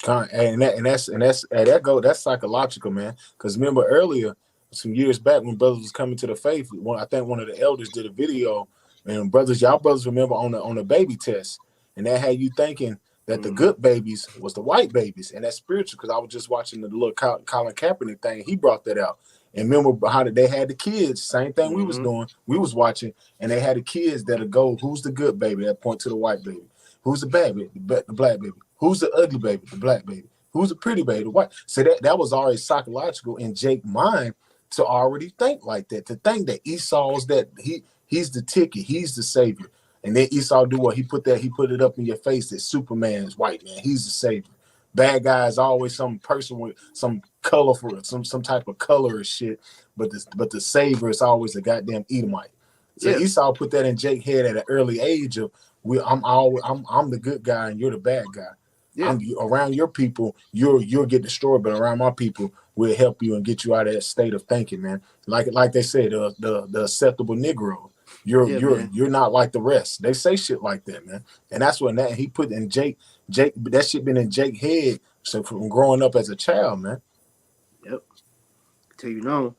That's psychological, man. Because remember earlier, some years back when brothers was coming to the faith, I think one of the elders did a video, and y'all brothers remember on the baby test, and that had you thinking that the good babies was the white babies, and that's spiritual. Because I was just watching the little Colin Kaepernick thing, he brought that out. And remember how they had the kids, same thing we was doing, we was watching, and they had the kids that'll go, who's the good baby? That point to the white baby. Who's the bad baby? The black baby. Who's the ugly baby? The black baby. Who's the pretty baby? The white. So that was already psychological in Jake's mind to already think like that, to think that Esau's that he's the ticket, he's the savior. And then Esau do what? He put it up in your face that Superman is white, man. He's the savior. Bad guy is always some person with some colorful, some type of color or shit. But the savior is always a goddamn Edomite. So Esau put that in Jake's head at an early age of I'm the good guy and you're the bad guy. Yeah. Around your people, you'll get destroyed, but around my people, we'll help you and get you out of that state of thinking, man. Like they said, the acceptable Negro. You're not like the rest. They say shit like that, man. And that's when he put in Jake, that shit been in Jake's head. So from growing up as a child, man. Yep. Till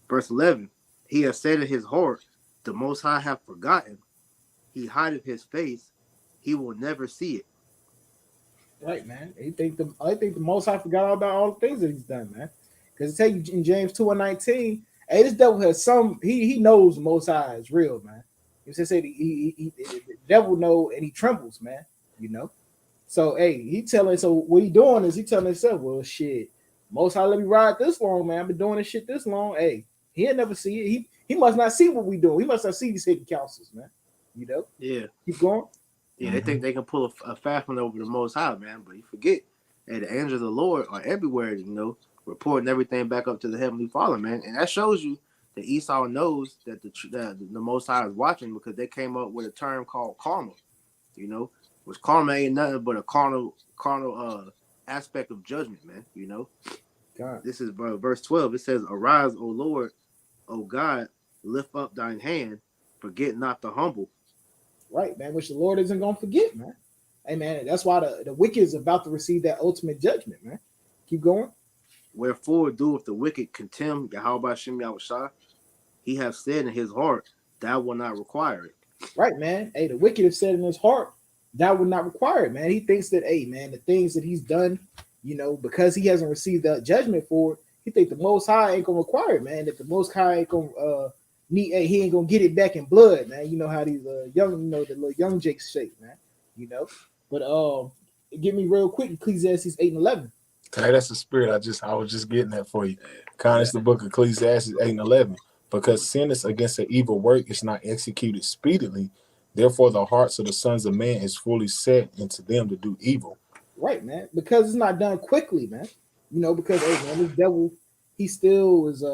verse 11, he has said in his heart, the Most High have forgotten. He hideth his face. He will never see it. Right, man. I think the Most High forgot all about all the things that he's done, man. Because it tell you in James 2:19, hey, this devil has he knows the Most High is real, man. He said the devil know and he trembles, man. So hey, what he doing is he telling himself, well, shit, Most High let me ride this long, man. I've been doing this shit this long. Hey, he'll never see it. He must not see what we doing. He must not see these hidden counsels, man. Yeah. Keep going. Yeah, they think they can pull a fast one over the Most High, man. But you forget, the angels of the Lord are everywhere, reporting everything back up to the Heavenly Father, man. And that shows you that Esau knows that the Most High is watching because they came up with a term called karma. You know, which karma ain't nothing but a carnal aspect of judgment, man. You know, God. this is verse 12. It says, "Arise, O Lord, O God, lift up thine hand, forget not the humble." Right, man. Which the Lord isn't gonna forget, man. Hey, man. That's why the wicked is about to receive that ultimate judgment, man. Keep going. Wherefore doeth the wicked contemn Yahweh Shem Yahushua? He hath said in his heart, thou will not require it. Right, man. Hey, the wicked have said in his heart that would not require it, man. He thinks that, hey, man, the things that he's done, because he hasn't received the judgment for it, he think the Most High ain't gonna require it, man. That the Most High ain't gonna he ain't gonna get it back in blood, man. You know how these young, the little young Jakes shake, man. But give me real quick, Ecclesiastes 8:11. Okay, that's the spirit. I was just getting that for you. Yeah. It's the book of Ecclesiastes 8:11. Because sin is against the evil work is not executed speedily. Therefore, the hearts of the sons of man is fully set into them to do evil. Right, man. Because it's not done quickly, man. Because hey, man, this devil, he still is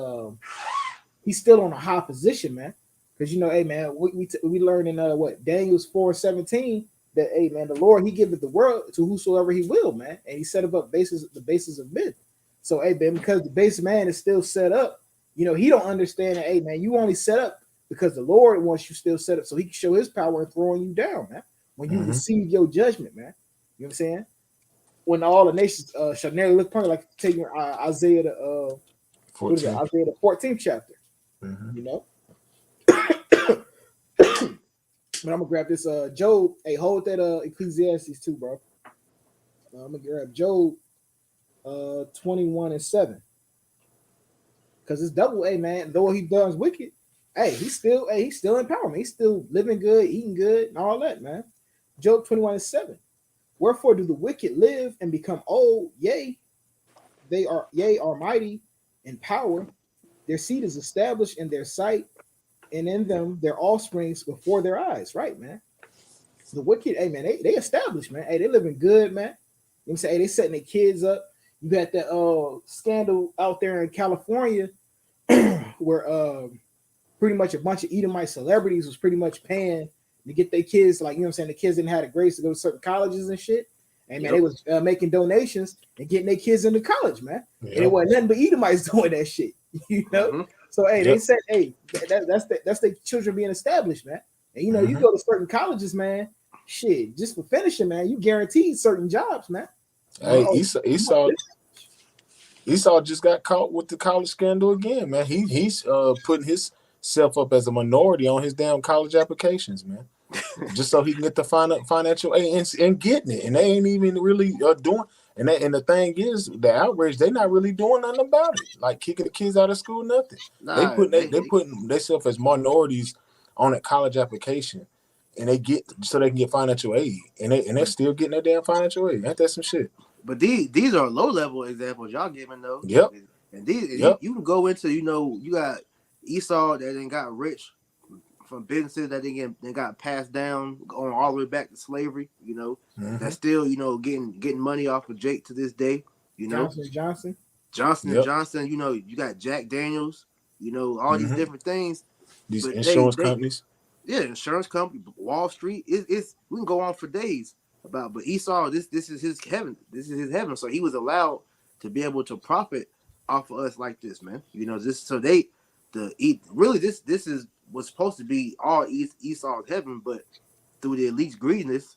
he's still on a high position, man. Because hey, man, we learned in Daniel's 4:17 that hey, man, the Lord he giveth the world to whosoever he will, man, and he set up the basis of men. So hey, man, because the base man is still set up, he don't understand that hey, man, you only set up because the Lord wants you still set up so he can show his power in throwing you down, man. When you receive your judgment, man, you know what I'm saying? When all the nations shall nearly look upon you, like taking Isaiah the 14. Isaiah the 14th chapter. Mm-hmm. But I'm gonna grab this Job. Hey, hold that Ecclesiastes too, bro. I'm gonna grab Job 21:7. Because it's double, hey man, though he does wicked, he's still in power, man. He's still living good, eating good, and all that, man. Job 21:7. Wherefore do the wicked live and become old? Yea, are mighty in power. Their seed is established in their sight, and in them their offsprings before their eyes. Right, man. The wicked, hey man, they established, man. Hey, they living good, man. You know what I'm saying? Hey, they setting their kids up. You got that scandal out there in California where pretty much a bunch of Edomite celebrities was pretty much paying to get their kids, like, the kids didn't have the grades to go to certain colleges and shit. And man, they was making donations and getting their kids into college, man. Yep. And it wasn't nothing but Edomites doing that shit, So hey, they said, hey, that's the children being established, man. And you go to certain colleges, man. Shit, just for finishing, man, you guaranteed certain jobs, man. Hey, Esau just got caught with the college scandal again, man. He's putting himself up as a minority on his damn college applications, man, just so he can get the financial aid and getting it, and they ain't even really doing. And the thing is, the outrage, they not really doing nothing about it, like kicking the kids out of school, nothing. They putting themselves as minorities on a college application, and they can get financial aid, and they're still getting that damn financial aid. Ain't that some shit? But these are low level examples y'all giving though. Yep. And you can go into you got Esau that then got rich from businesses that they got passed down going all the way back to slavery. That's still getting money off of Jake to this day. Johnson. Johnson. You got Jack Daniels. All these different things. These insurance companies. Yeah, insurance company, Wall Street. It's we can go on for days about. But Esau, this is his heaven. This is his heaven. So he was allowed to be able to profit off of us like this, man. This so they really this is was supposed to be all Esau's heaven, but through the elite's greediness,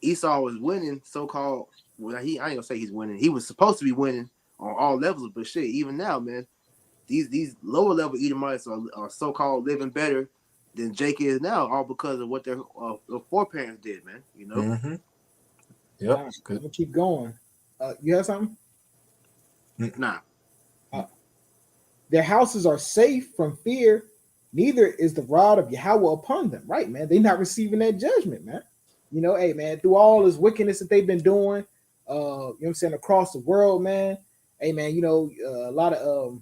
Esau was winning so-called. Well, I ain't gonna say he's winning. He was supposed to be winning on all levels, but shit, even now, man, these lower level Edomites are so-called living better than Jake is now, all because of what their foreparents did, man. Yep. I'm gonna keep going. You have something? Nah. Their houses are safe from fear, neither is the rod of Yahweh upon them. Right, man. They're not receiving that judgment, man. Hey, man, through all this wickedness that they've been doing, you know what I'm saying, across the world, man. Hey, man, a lot of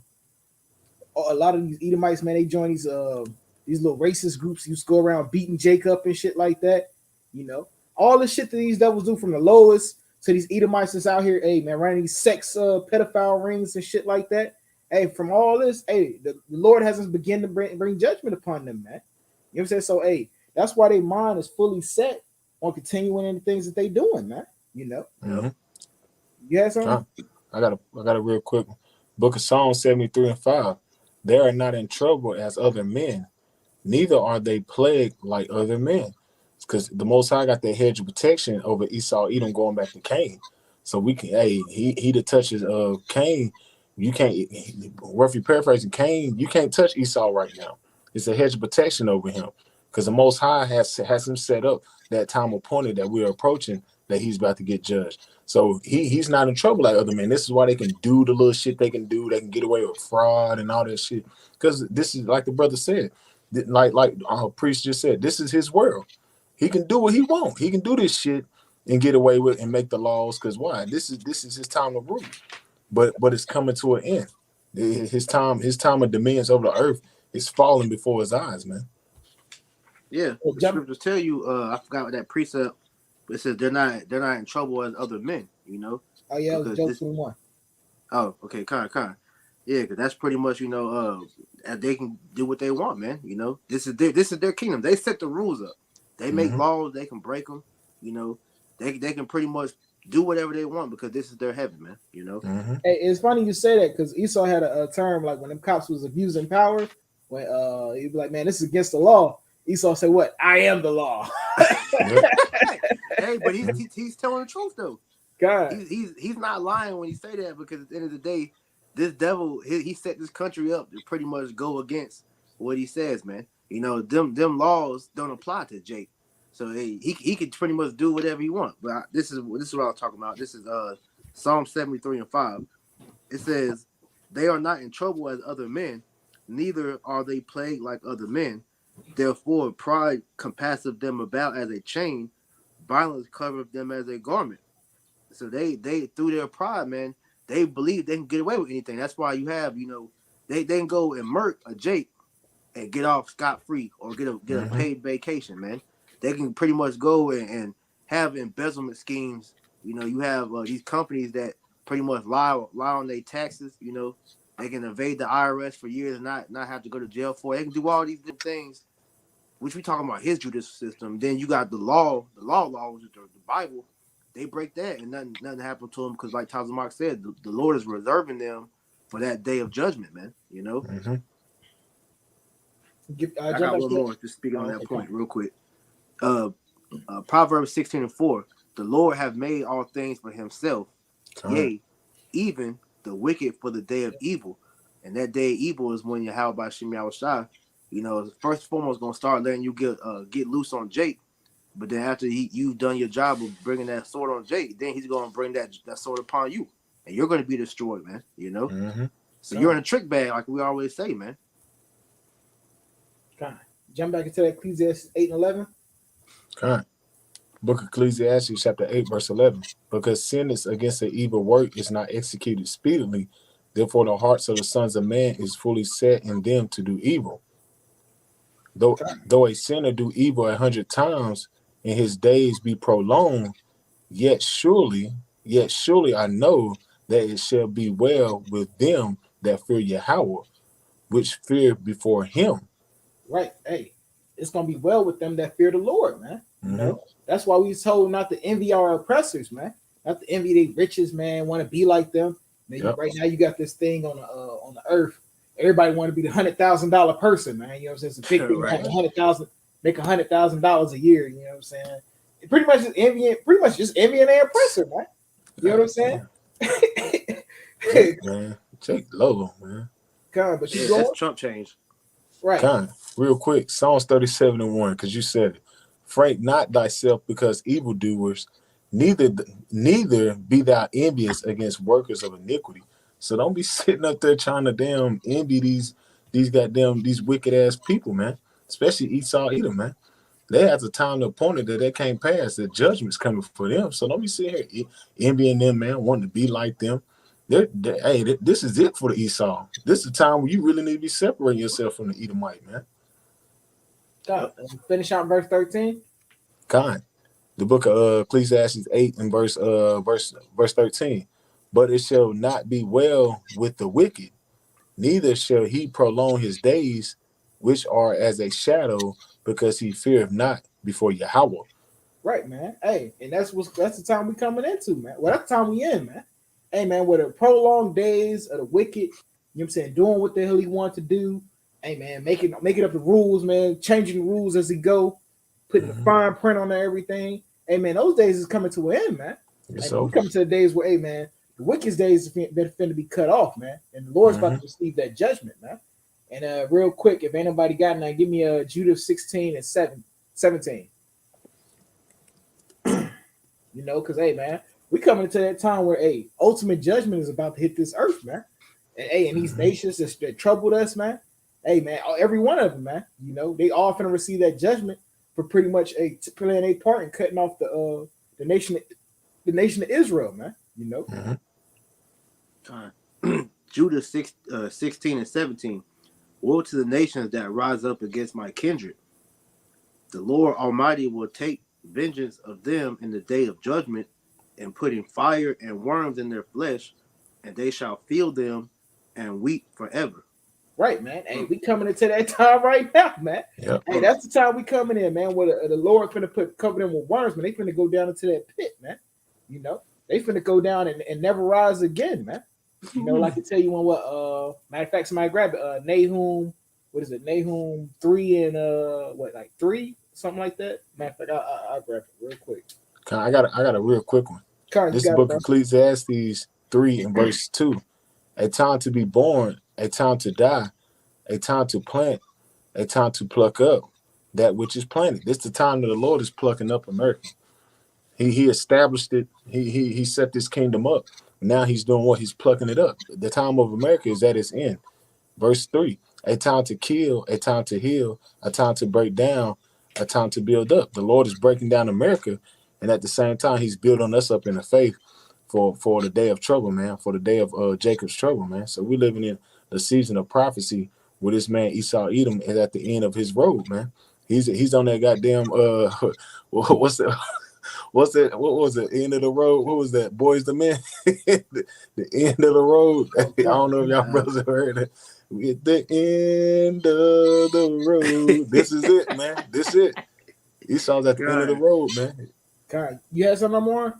these Edomites, man, they join these little racist groups. Used to go around beating Jacob and shit like that. All the shit that these devils do, from the lowest to these Edomites that's out here, hey, man, running these sex pedophile rings and shit like that. hey, from all this, hey, the Lord hasn't begun to bring judgment upon them, man. You know what I'm saying? So, hey, that's why their mind is fully set on continuing in the things that they doing, man. You know, Yep. you had something? I got a real quick one. Book of Psalms 73:5. They are not in trouble as other men, neither are they plagued like other men. Because the Most High got that hedge of protection over Esau, Edom going back to Cain. So we can, hey, he that touches Cain, you can't, roughly paraphrasing, Cain, you can't touch Esau right now. It's a hedge of protection over him. Because the Most High has him set up that time appointed that we're approaching, that he's about to get judged. So he's not in trouble like other men. This is why they can do the little shit they can do. They can get away with fraud and all that shit. Because this is like the brother said, like priest just said, this is his world. He can do what he wants. He can do this shit and get away with and make the laws. Because why? This is his time to rule. But it's coming to an end. His time of dominions over the earth is falling before his eyes, man. Yeah, the scriptures tell you. I forgot what that precept. But it says they're not in trouble as other men. You know. Oh yeah, it was Job 21. Oh, okay, kind. Yeah, because that's pretty much they can do what they want, man. You know, this is their kingdom. They set the rules up. They make laws. They can break them. You know, they can pretty much do whatever they want because this is their heaven, man. You know. Hey, it's funny you say that because Esau had a term like when them cops was abusing power, when he'd be like, "Man, this is against the law." Esau said, "What? I am the law." Hey, but he's telling the truth though. God, he's not lying when he say that because at the end of the day, this devil he set this country up to pretty much go against what he says, man. You know, them laws don't apply to Jake, so he can pretty much do whatever he wants. But this is what I was talking about. This is Psalm 73:5. It says, "They are not in trouble as other men, neither are they plagued like other men. Therefore, pride compasseth them about as a chain, violence covereth them as a garment." So they through their pride, man, they believe they can get away with anything. That's why you have, they can go and murk a Jake and get off scot free or get a paid vacation, man. They can pretty much go and have embezzlement schemes. You know, you have these companies that pretty much lie on their taxes. You know, they can evade the IRS for years and not have to go to jail for it. They can do all these different things, which we talking about his judicial system. Then you got the law, which is the Bible. They break that and nothing happened to them because, like Tyler Mark said, the Lord is reserving them for that day of judgment, man. You know. I got one more. Just speaking on that point, real quick. Proverbs 16:4. The Lord have made all things for Himself, yea, even the wicked for the day of evil. And that day of evil is when Yahweh by Shem Yahushua, first and foremost gonna start letting you get loose on Jake. But then after you've done your job of bringing that sword on Jake, then he's going to bring that sword upon you. And you're going to be destroyed, man. You know? So you're in a trick bag, like we always say, man. God. Jump back into Ecclesiastes 8 and 11. God. Book of Ecclesiastes chapter 8, verse 11. Because sin is against the evil work is not executed speedily. Therefore, the hearts of the sons of man is fully set in them to do evil. Though a sinner do evil 100 times, and his days be prolonged, yet surely I know that it shall be well with them that fear Yahweh, which fear before him. Right. Hey, it's gonna be well with them that fear the Lord, man. You know, that's why we told not to envy our oppressors, man. Not to envy their riches, man. Want to be like them. Man, right now you got this thing on the earth. Everybody want to be the $100,000 person, man. You know what I'm saying? It's a big thing. Right. Make $100,000 a year. You know what I'm saying? Pretty much just envying their oppressor, man. You know what I'm saying? Man, take low, man. God, but you that's Trump change. Right. God, real quick, Psalms 37:1, because you said it. Frank not thyself because evildoers, neither be thou envious against workers of iniquity. So don't be sitting up there trying to damn envy these wicked ass people, man. Especially Esau Edom, man. They have the time appointed that they can't pass. The judgment's coming for them. So don't be sitting here envying them, man, wanting to be like them. This is it for the Esau. This is the time where you really need to be separating yourself from the Edomite, man. God, finish out verse 13. God, the book of Ecclesiastes 8 and verse 13. But it shall not be well with the wicked, neither shall he prolong his days, which are as a shadow, because he feareth not before Yahweh. Right, man. Hey, and that's the time we coming into, man. Well, that's the time we in, man. Hey, man, with the prolonged days of the wicked, you know what I'm saying, doing what the hell he want to do. Hey, man, making up the rules, man, changing the rules as he go, putting the Mm-hmm. fine print on everything. Hey, man, those days is coming to an end, man. Hey, It's man, we over. coming to the days where, hey, man, the wicked's days been finna be cut off, man, and the Lord's about Mm-hmm. to receive that judgment, man. And real quick, if anybody got now, give me Judah 16 and 17. You know, because hey, man, we coming into that time where hey, ultimate judgment is about to hit this earth, man. And hey, and these Mm-hmm. nations that troubled us, man. Hey, man, every one of them, man. You know, they all finna receive that judgment for pretty much playing a part in cutting off the nation, the nation of Israel, man. You know, Mm-hmm. Judah 16 and 17. Woe to the nations that rise up against my kindred. The Lord Almighty will take vengeance of them in the day of judgment, and putting fire and worms in their flesh, and they shall feel them and weep forever. right, man. Hey, Mm, we coming into that time right now, man. Yep. Hey, mm. that's the time we coming in, man. Where the Lord finna cover them with worms, man. They finna go down into that pit, man. You know, they finna go down and never rise again, man. You know, like I tell you on what matter of fact, somebody grab it. Nahum, what is it? Nahum 3 and what, like 3? Something like that. Matter of fact, I'll grab it real quick. I got a real quick one. Carl, you This is the got it, book of bro. Ecclesiastes 3 and verse 2. A time to be born, a time to die, a time to plant, a time to pluck up that which is planted. This is the time that the Lord is plucking up America. He established it. He set this kingdom up. Now he's doing what? He's plucking it up. The time of America is at its end. Verse 3. A time to kill, a time to heal, a time to break down, a time to build up. The Lord is breaking down America, and at the same time, he's building us up in the faith for the day of trouble, man, for the day of Jacob's trouble, man. So we're living in the season of prophecy where this man Esau Edom is at the end of his road, man. He's on that goddamn what's that? What's that? What was the end of the road? What was that? Boys the Men. The end of the road. I Oh, don't know if y'all Uh, brothers have heard it. We at the end of the road. This is it, man. This is it. Esau's at the end of the God. road, man. Carl, you had something more?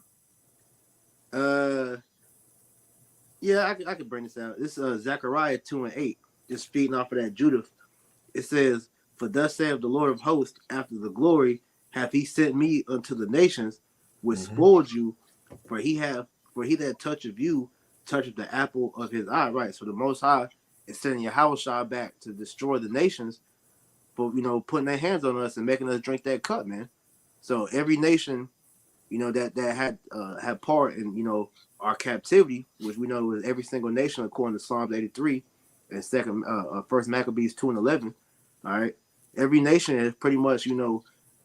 Uh, yeah, I could bring this out. This is Zechariah 2 and 8. Just feeding off of that Judah. It says, "For thus saith the Lord of hosts, after the glory hath he sent me unto the nations, which Mm-hmm. spoiled you, for he that toucheth you toucheth the apple of his eye." Right. So the Most High is sending Yahushua back to destroy the nations for putting their hands on us and making us drink that cup, man. So every nation, that had part in our captivity, which we know was every single nation according to Psalms 83 and second First Maccabees 2 and 11. All right, every nation has pretty much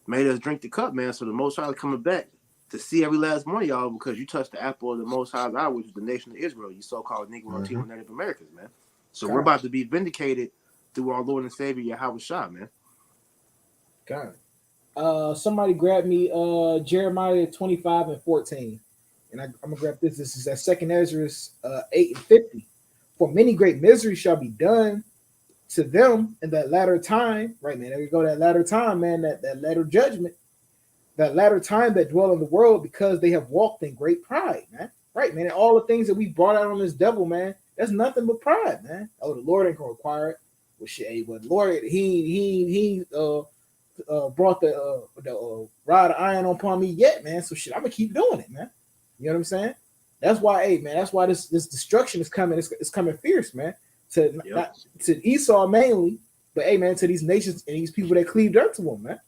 made us drink the cup, man. So the Most High is coming back to see every last one of y'all because you touched the apple of the Most High's eye, which is the nation of Israel, you so-called Negro Mm-hmm. Latino Native Americans, man. So we're Carl, about to be vindicated through our Lord and Savior Yahweh Shah, man. Carl. Somebody grab me Jeremiah 25 and 14. And I'm gonna grab this. This is at second Ezra 8 and 50. For many great miseries shall be done to them in that latter time. Right, man. There you go, that latter time, man, that latter judgment, that latter time that dwell in the world because they have walked in great pride, man. Right, man. And all the things that we brought out on this devil, man, that's nothing but pride, man. Oh, the Lord ain't gonna require it. Well, shit, hey, but Lord, he brought the rod of iron upon me yet, man. So shit, I'm gonna keep doing it, man. You know what I'm saying? That's why, hey, man. That's why this destruction is coming. It's coming fierce, man. To Yep. not to Esau mainly, but hey, man, to these nations and these people that cleaved unto them, man.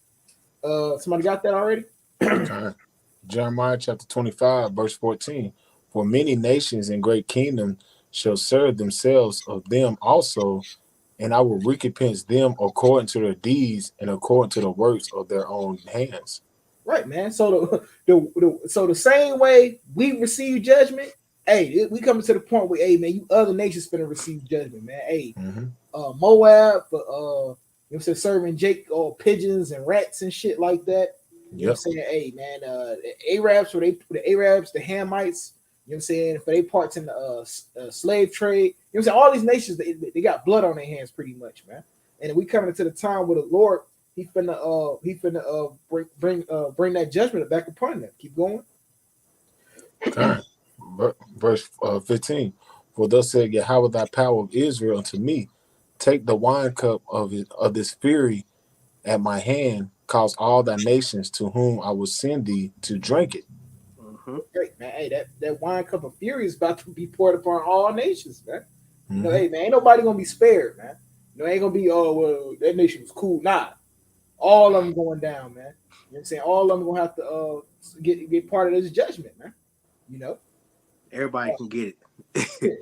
Somebody got that already? Jeremiah chapter 25, verse 14. For many nations and great kingdoms shall serve themselves of them also, and I will recompense them according to their deeds and according to the works of their own hands. Right, man. So the same way we receive judgment, hey, we coming to the point where, hey, man, you other nations finna receive judgment, man. Hey, Mm-hmm. Moab for you know what I'm saying, serving Jake or pigeons and rats and shit like that. You know Yep. what I'm saying? Hey, man, the Arabs, the Arabs, the Hamites, you know what I'm saying, for their parts in the slave trade. know what I'm saying? All these nations, they got blood on their hands pretty much, man. And we coming into the time where the Lord, he finna bring that judgment back upon them. Keep going. God. Verse 15. For thus said Yahweh thy power of Israel unto me, take the wine cup of this fury at my hand, cause all thy nations to whom I will send thee to drink it. Mm-hmm. Great, man. Hey, that wine cup of fury is about to be poured upon all nations, man. You know, Mm-hmm. hey, man, ain't nobody gonna be spared, man. You know, ain't gonna be, oh, well, that nation was cool. Nah, all of them going down, man. You know what I'm saying? All of them gonna have to get part of this judgment, man. You know, Everybody can get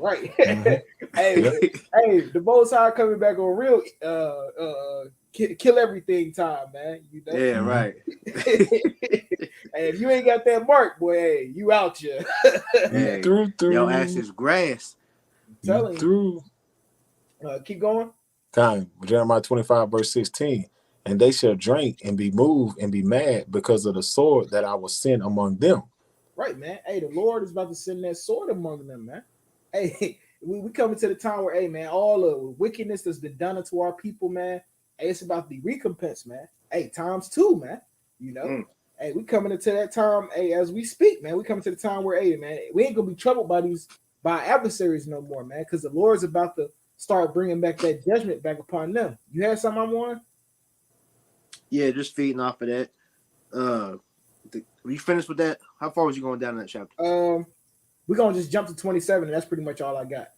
right? Mm-hmm. hey, Yep. hey, the Most High coming back on real kill everything time, man. You it. know. Yeah, Mm-hmm. right. Hey, if you ain't got that mark, boy, hey, you out here. You Hey, your ass through. is grass. I'm You telling you. through. Keep going. Time. Jeremiah 25, verse 16. And they shall drink and be moved and be mad because of the sword that I will send among them. Right, man. Hey, the Lord is about to send that sword among them, man. Hey, we coming to the time where, hey, man, all the wickedness that's been done unto our people, man. Hey, it's about to be recompensed, man. Hey, times two, man. You know. Mm. Hey, we coming into that time. Hey, as we speak, man, we coming to the time where, hey, man, we ain't gonna be troubled by adversaries no more, man, because the Lord's about to start bringing back that judgment back upon them. You had something I'm on? Yeah, just feeding off of that. Were you finished with that? How far was you going down in that chapter? We're gonna just jump to 27, and that's pretty much all I got.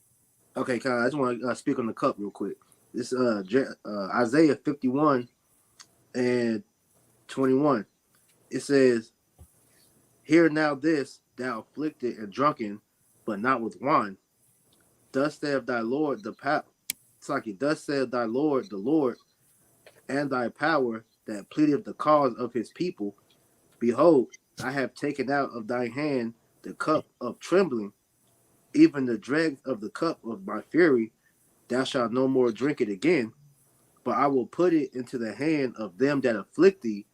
Okay, Kyle, I just want to speak on the cup real quick. This Isaiah 51 and 21. It says, "Hear now this, thou afflicted and drunken, but not with wine. Thus saith thy Lord the power. It's like it. Thus saith thy Lord the Lord, and thy power that pleadeth the cause of his people. Behold, I have taken out of thy hand the cup of trembling, even the dregs of the cup of my fury. Thou shalt no more drink it again, but I will put it into the hand of them that afflict thee,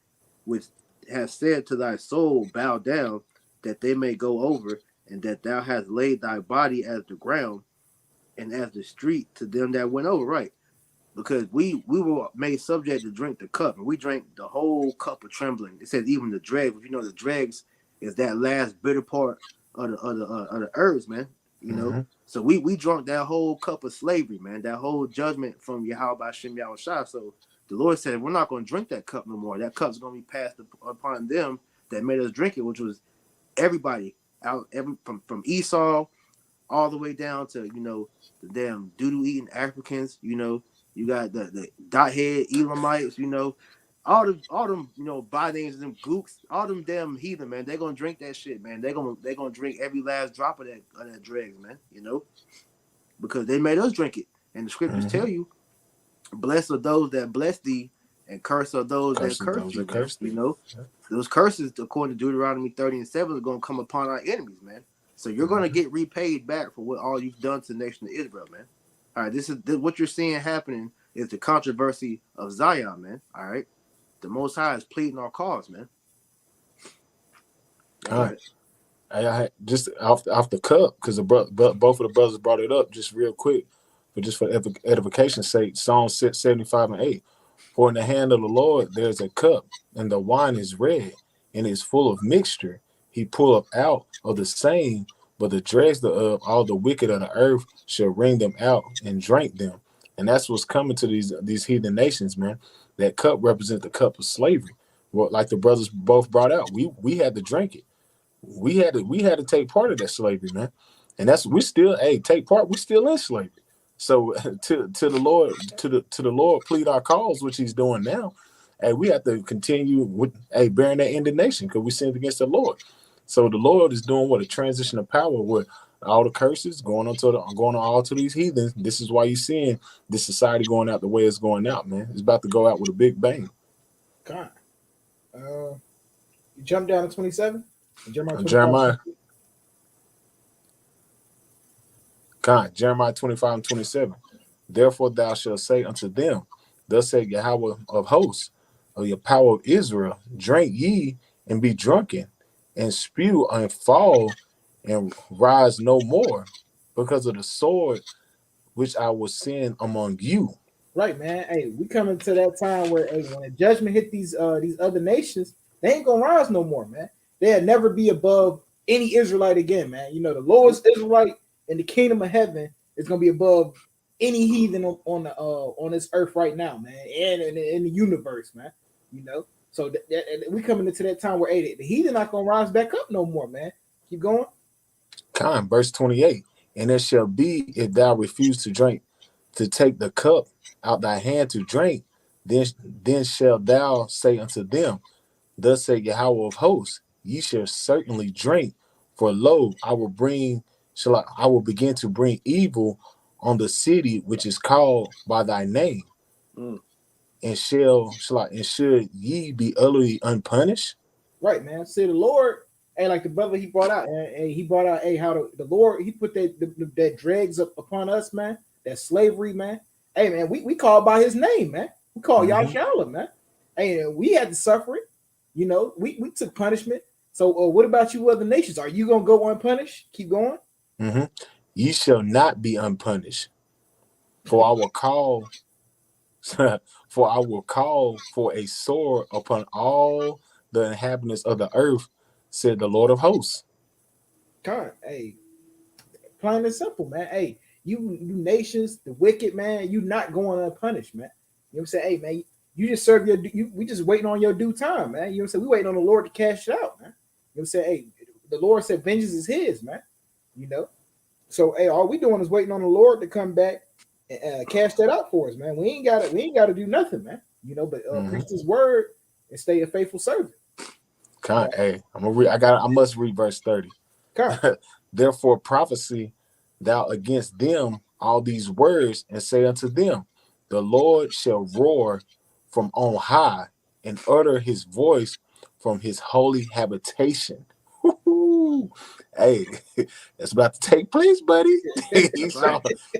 which has said to thy soul, Bow down, that they may go over, and that thou hast laid thy body as the ground, and as the street to them that went over." Right. Because we were made subject to drink the cup, and we drank the whole cup of trembling. It says even the dregs. You know, the dregs is that last bitter part of the herbs, man. You know, Mm-hmm. so we drunk that whole cup of slavery, man. That whole judgment from Yahweh Hashem Yahweh Shai. So the Lord said, we're not going to drink that cup no more. That cup's going to be passed upon them that made us drink it, which was everybody out, from Esau all the way down to, the damn doodoo eating Africans. You got the dot head Elamites. All them by names, them gooks, all them damn heathen, man. They gonna drink that shit, man. They gonna drink every last drop of that dregs, man. Because they made us drink it, and the scriptures Mm-hmm. tell you, blessed are those that bless thee, and cursed are those that Curses curse those you, that man. curse thee. Those curses, according to Deuteronomy 30 and 7, are gonna come upon our enemies, man. So you're gonna Mm-hmm. get repaid back for what all you've done to the nation of Israel, man. All right, this what you're seeing happening is the controversy of Zion, man. All right, the Most High is pleading our cause, man. Y'all All got right. it. I had just off the cup because both of the brothers brought it up just real quick, but just for edification's sake. Psalm 75 and 8. For in the hand of the Lord there's a cup, and the wine is red, and is full of mixture. He pulleth out of the same, but the dregs thereof, all the wicked of the earth shall wring them out and drink them. And that's what's coming to these heathen nations, man. That cup represents the cup of slavery. Well, like the brothers both brought out, we had to drink it. We had to take part of that slavery, man. And that's we still take part. We still in slavery. So to the Lord to the Lord plead our cause, which He's doing now. Hey, we have to continue with bearing that indignation because we sinned against the Lord. So the Lord is doing what a transition of power where all the curses going on all to these heathens. This is why you're seeing this society going out the way it's going out, man. It's about to go out with a big bang. God. You jump down to 27? Jeremiah 25. Jeremiah Jeremiah 25 and 27. Therefore thou shalt say unto them, Thus saith Yahweh of hosts, of your power of Israel, drink ye and be drunken, and spew and fall and rise no more, because of the sword which I will send among you. Right, man. Hey, we coming to that time where, hey, when the judgment hit these other nations, they ain't gonna rise no more, man. They'll never be above any Israelite again, man. You know, the lowest Israelite in the kingdom of heaven is gonna be above any heathen on this earth right now, man, and in the universe, man. You know, so we coming into that time where, hey, the heathen not gonna rise back up no more, man. Keep going. Verse 28. And it shall be, if thou refuse to drink, to take the cup out thy hand to drink, then shalt thou say unto them, Thus saith Yahweh of hosts, ye shall certainly drink, for lo, I will begin to bring evil on the city which is called by thy name, Mm. and should ye be utterly unpunished? Right, man. See, the Lord, hey, like the brother he brought out, and he brought out, hey, how the Lord he put that dregs up upon us, man. That slavery, man. Hey, man, we call by His name, man. We call Yahshua, man. Hey, and we had to suffer it. You know, we took punishment. So, what about you, other nations? Are you gonna go unpunished? Keep going. Mm-hmm. Ye shall not be unpunished, for I will call, for I will call for a sword upon all the inhabitants of the earth, said the Lord of hosts. God, hey, plain and simple, man. Hey, you nations, the wicked, man, you not going unpunished, man. You know what I'm saying? Hey, man, you just serve we just waiting on your due time, man. You know what I'm saying? We waiting on the Lord to cash it out, man. You know what I'm saying? Hey, the Lord said vengeance is His, man. You know, so hey, all we doing is waiting on the Lord to come back and cash that out for us, man. We ain't got to do nothing, man. You know, but preach His word and stay a faithful servant. Hey, I must read verse 30. Therefore prophesy thou against them all these words, and say unto them, the Lord shall roar from on high, and utter his voice from his holy habitation. Woo-hoo. Hey, that's about to take place, buddy.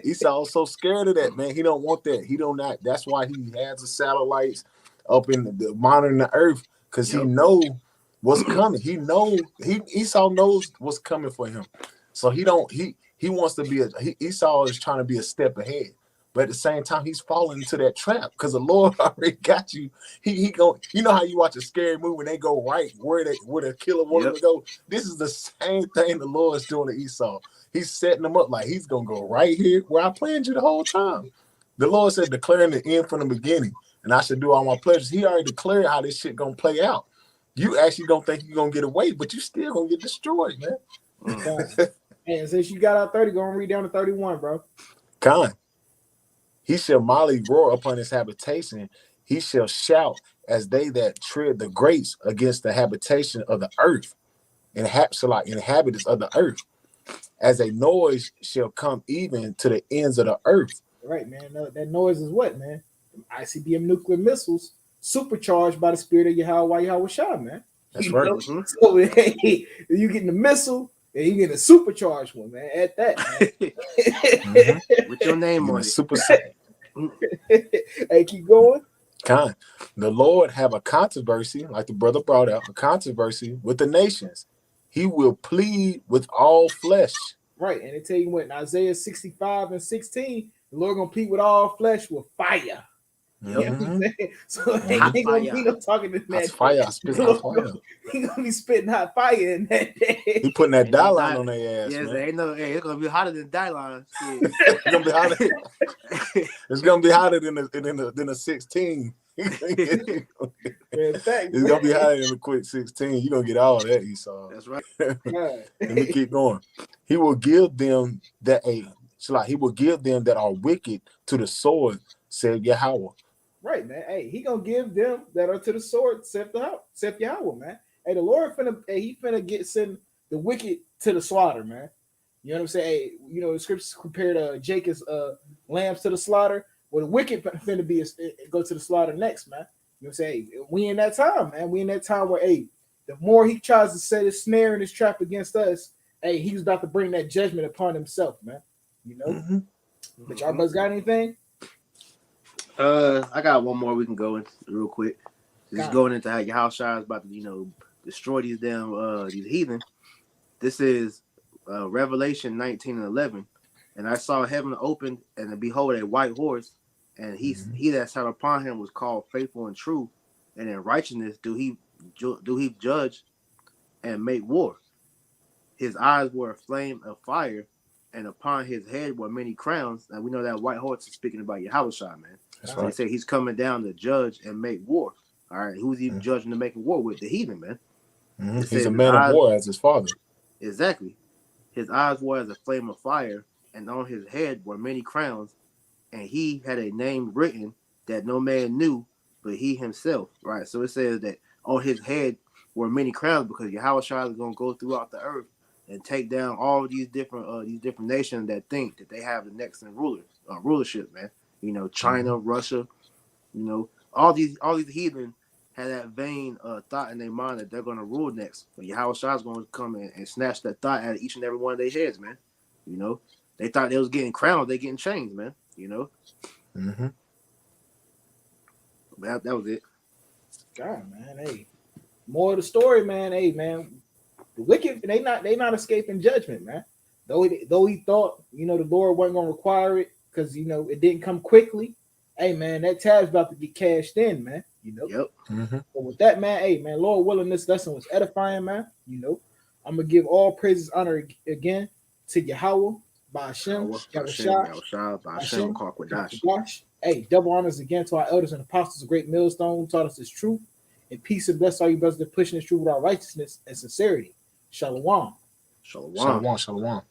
Esau so scared of that, man. He don't want that. He don't not. That's why he has the satellites up in monitoring the earth, because he know what's coming. Esau knows what's coming for him. So he wants to be Esau is trying to be a step ahead. But at the same time, he's falling into that trap because the Lord already got you. He go. You know how you watch a scary movie and they go right where the killer wanted to go. This is the same thing the Lord is doing to Esau. He's setting him up like he's gonna go right here where I planned you the whole time. The Lord said, declaring the end from the beginning, and I should do all my pleasures. He already declared how this shit gonna play out. You actually don't think you're gonna get away, but you still gonna get destroyed, man. And since you got out 30, go and read down to 31, bro. He shall mildly roar upon his habitation. He shall shout as they that tread the grapes against the habitation of the earth, inhabitants of the earth. As a noise shall come even to the ends of the earth. Right, man. That noise is what, man? ICBM nuclear missiles supercharged by the spirit of Yahweh Shah, man. That's right. Mm-hmm. So hey, you getting the missile and you getting a supercharged one, man. At that, man. With your name on it. Super. Hey, keep going. The Lord have a controversy, like the brother brought out, a controversy with the nations. He will plead with all flesh. Right, and they tell you what in Isaiah 65 and 16, the Lord gonna plead with all flesh with fire. You know what I'm saying? So ain't gonna be no talking to that. Fire, spitting fire. He gonna be spitting hot fire in that day. He putting that Dylon on their ass. Yes, man. ain't no. Hey, it's gonna be hotter than Dylon. It's gonna be hotter. It's gonna be hotter than a 16. It's gonna be higher than a quick 16. You're gonna get all that, Esau. That's right. Let me keep going. He will give them that are wicked to the sword, said Yahweh. Right, man. Hey, he gonna give them that are to the sword, said Yahweh, man. Hey, the Lord finna send the wicked to the slaughter, man. You know what I'm saying? Hey, you know the scriptures compared Jacob's lambs to the slaughter. Well, the wicked finna go to the slaughter next, man. You know what I'm saying? Hey, we in that time, man. We in that time where, hey, the more he tries to set his snare and his trap against us, hey, he's about to bring that judgment upon himself, man. You know? But y'all brothers got anything? I got one more we can go into real quick. Just going into how Yahshua is about to, destroy these damn these heathen. This is Revelation 19 and 11. And I saw heaven opened, and behold, a white horse, and Mm-hmm. he that sat upon him was called faithful and true, and in righteousness do he judge and make war. His eyes were a flame of fire, and upon his head were many crowns. And we know that white horse is speaking about Yahushua, man. That's So he right. said he's coming down to judge and make war. All right, who's he Mm-hmm. judging and making war with? The heathen, man. Mm-hmm. It He's a says his man of eyes, war as his father. exactly. His eyes were as a flame of fire, and on his head were many crowns, and he had a name written that no man knew but he himself. Right. So it says that on his head were many crowns because Yahushua is going to go throughout the earth and take down all these different nations that think that they have the next in rulership, man. You know, Mm-hmm. China, Russia, you know, all these heathen had that vain thought in their mind that they're going to rule next. But Yahushua is going to come and snatch that thought out of each and every one of their heads, man. You know, they thought they was getting crowned, they getting changed, man. You know, Mm-hmm. but that was it. God, man, hey. More of the story, man. Hey, man, the wicked they not escaping judgment, man. Though he thought the Lord wasn't gonna require it because it didn't come quickly. Hey, man, that tab's about to get cashed in, man. Yep. Mm-hmm. But with that, man, hey, man, Lord willing, this lesson was edifying, man. I'm gonna give all praises, honor again to Yahweh, by Hashem, Yahweh, Hashem, Yahushua, Yahushua, Hashem, Hashem, Kwakwaдаsh. Kakwadash. Hey, double honors again to our elders and apostles of Great Millstone who taught us this truth. And peace and bless all you brothers that pushing this truth with our righteousness and sincerity. Shalom. Shalom. Shalom, shalom.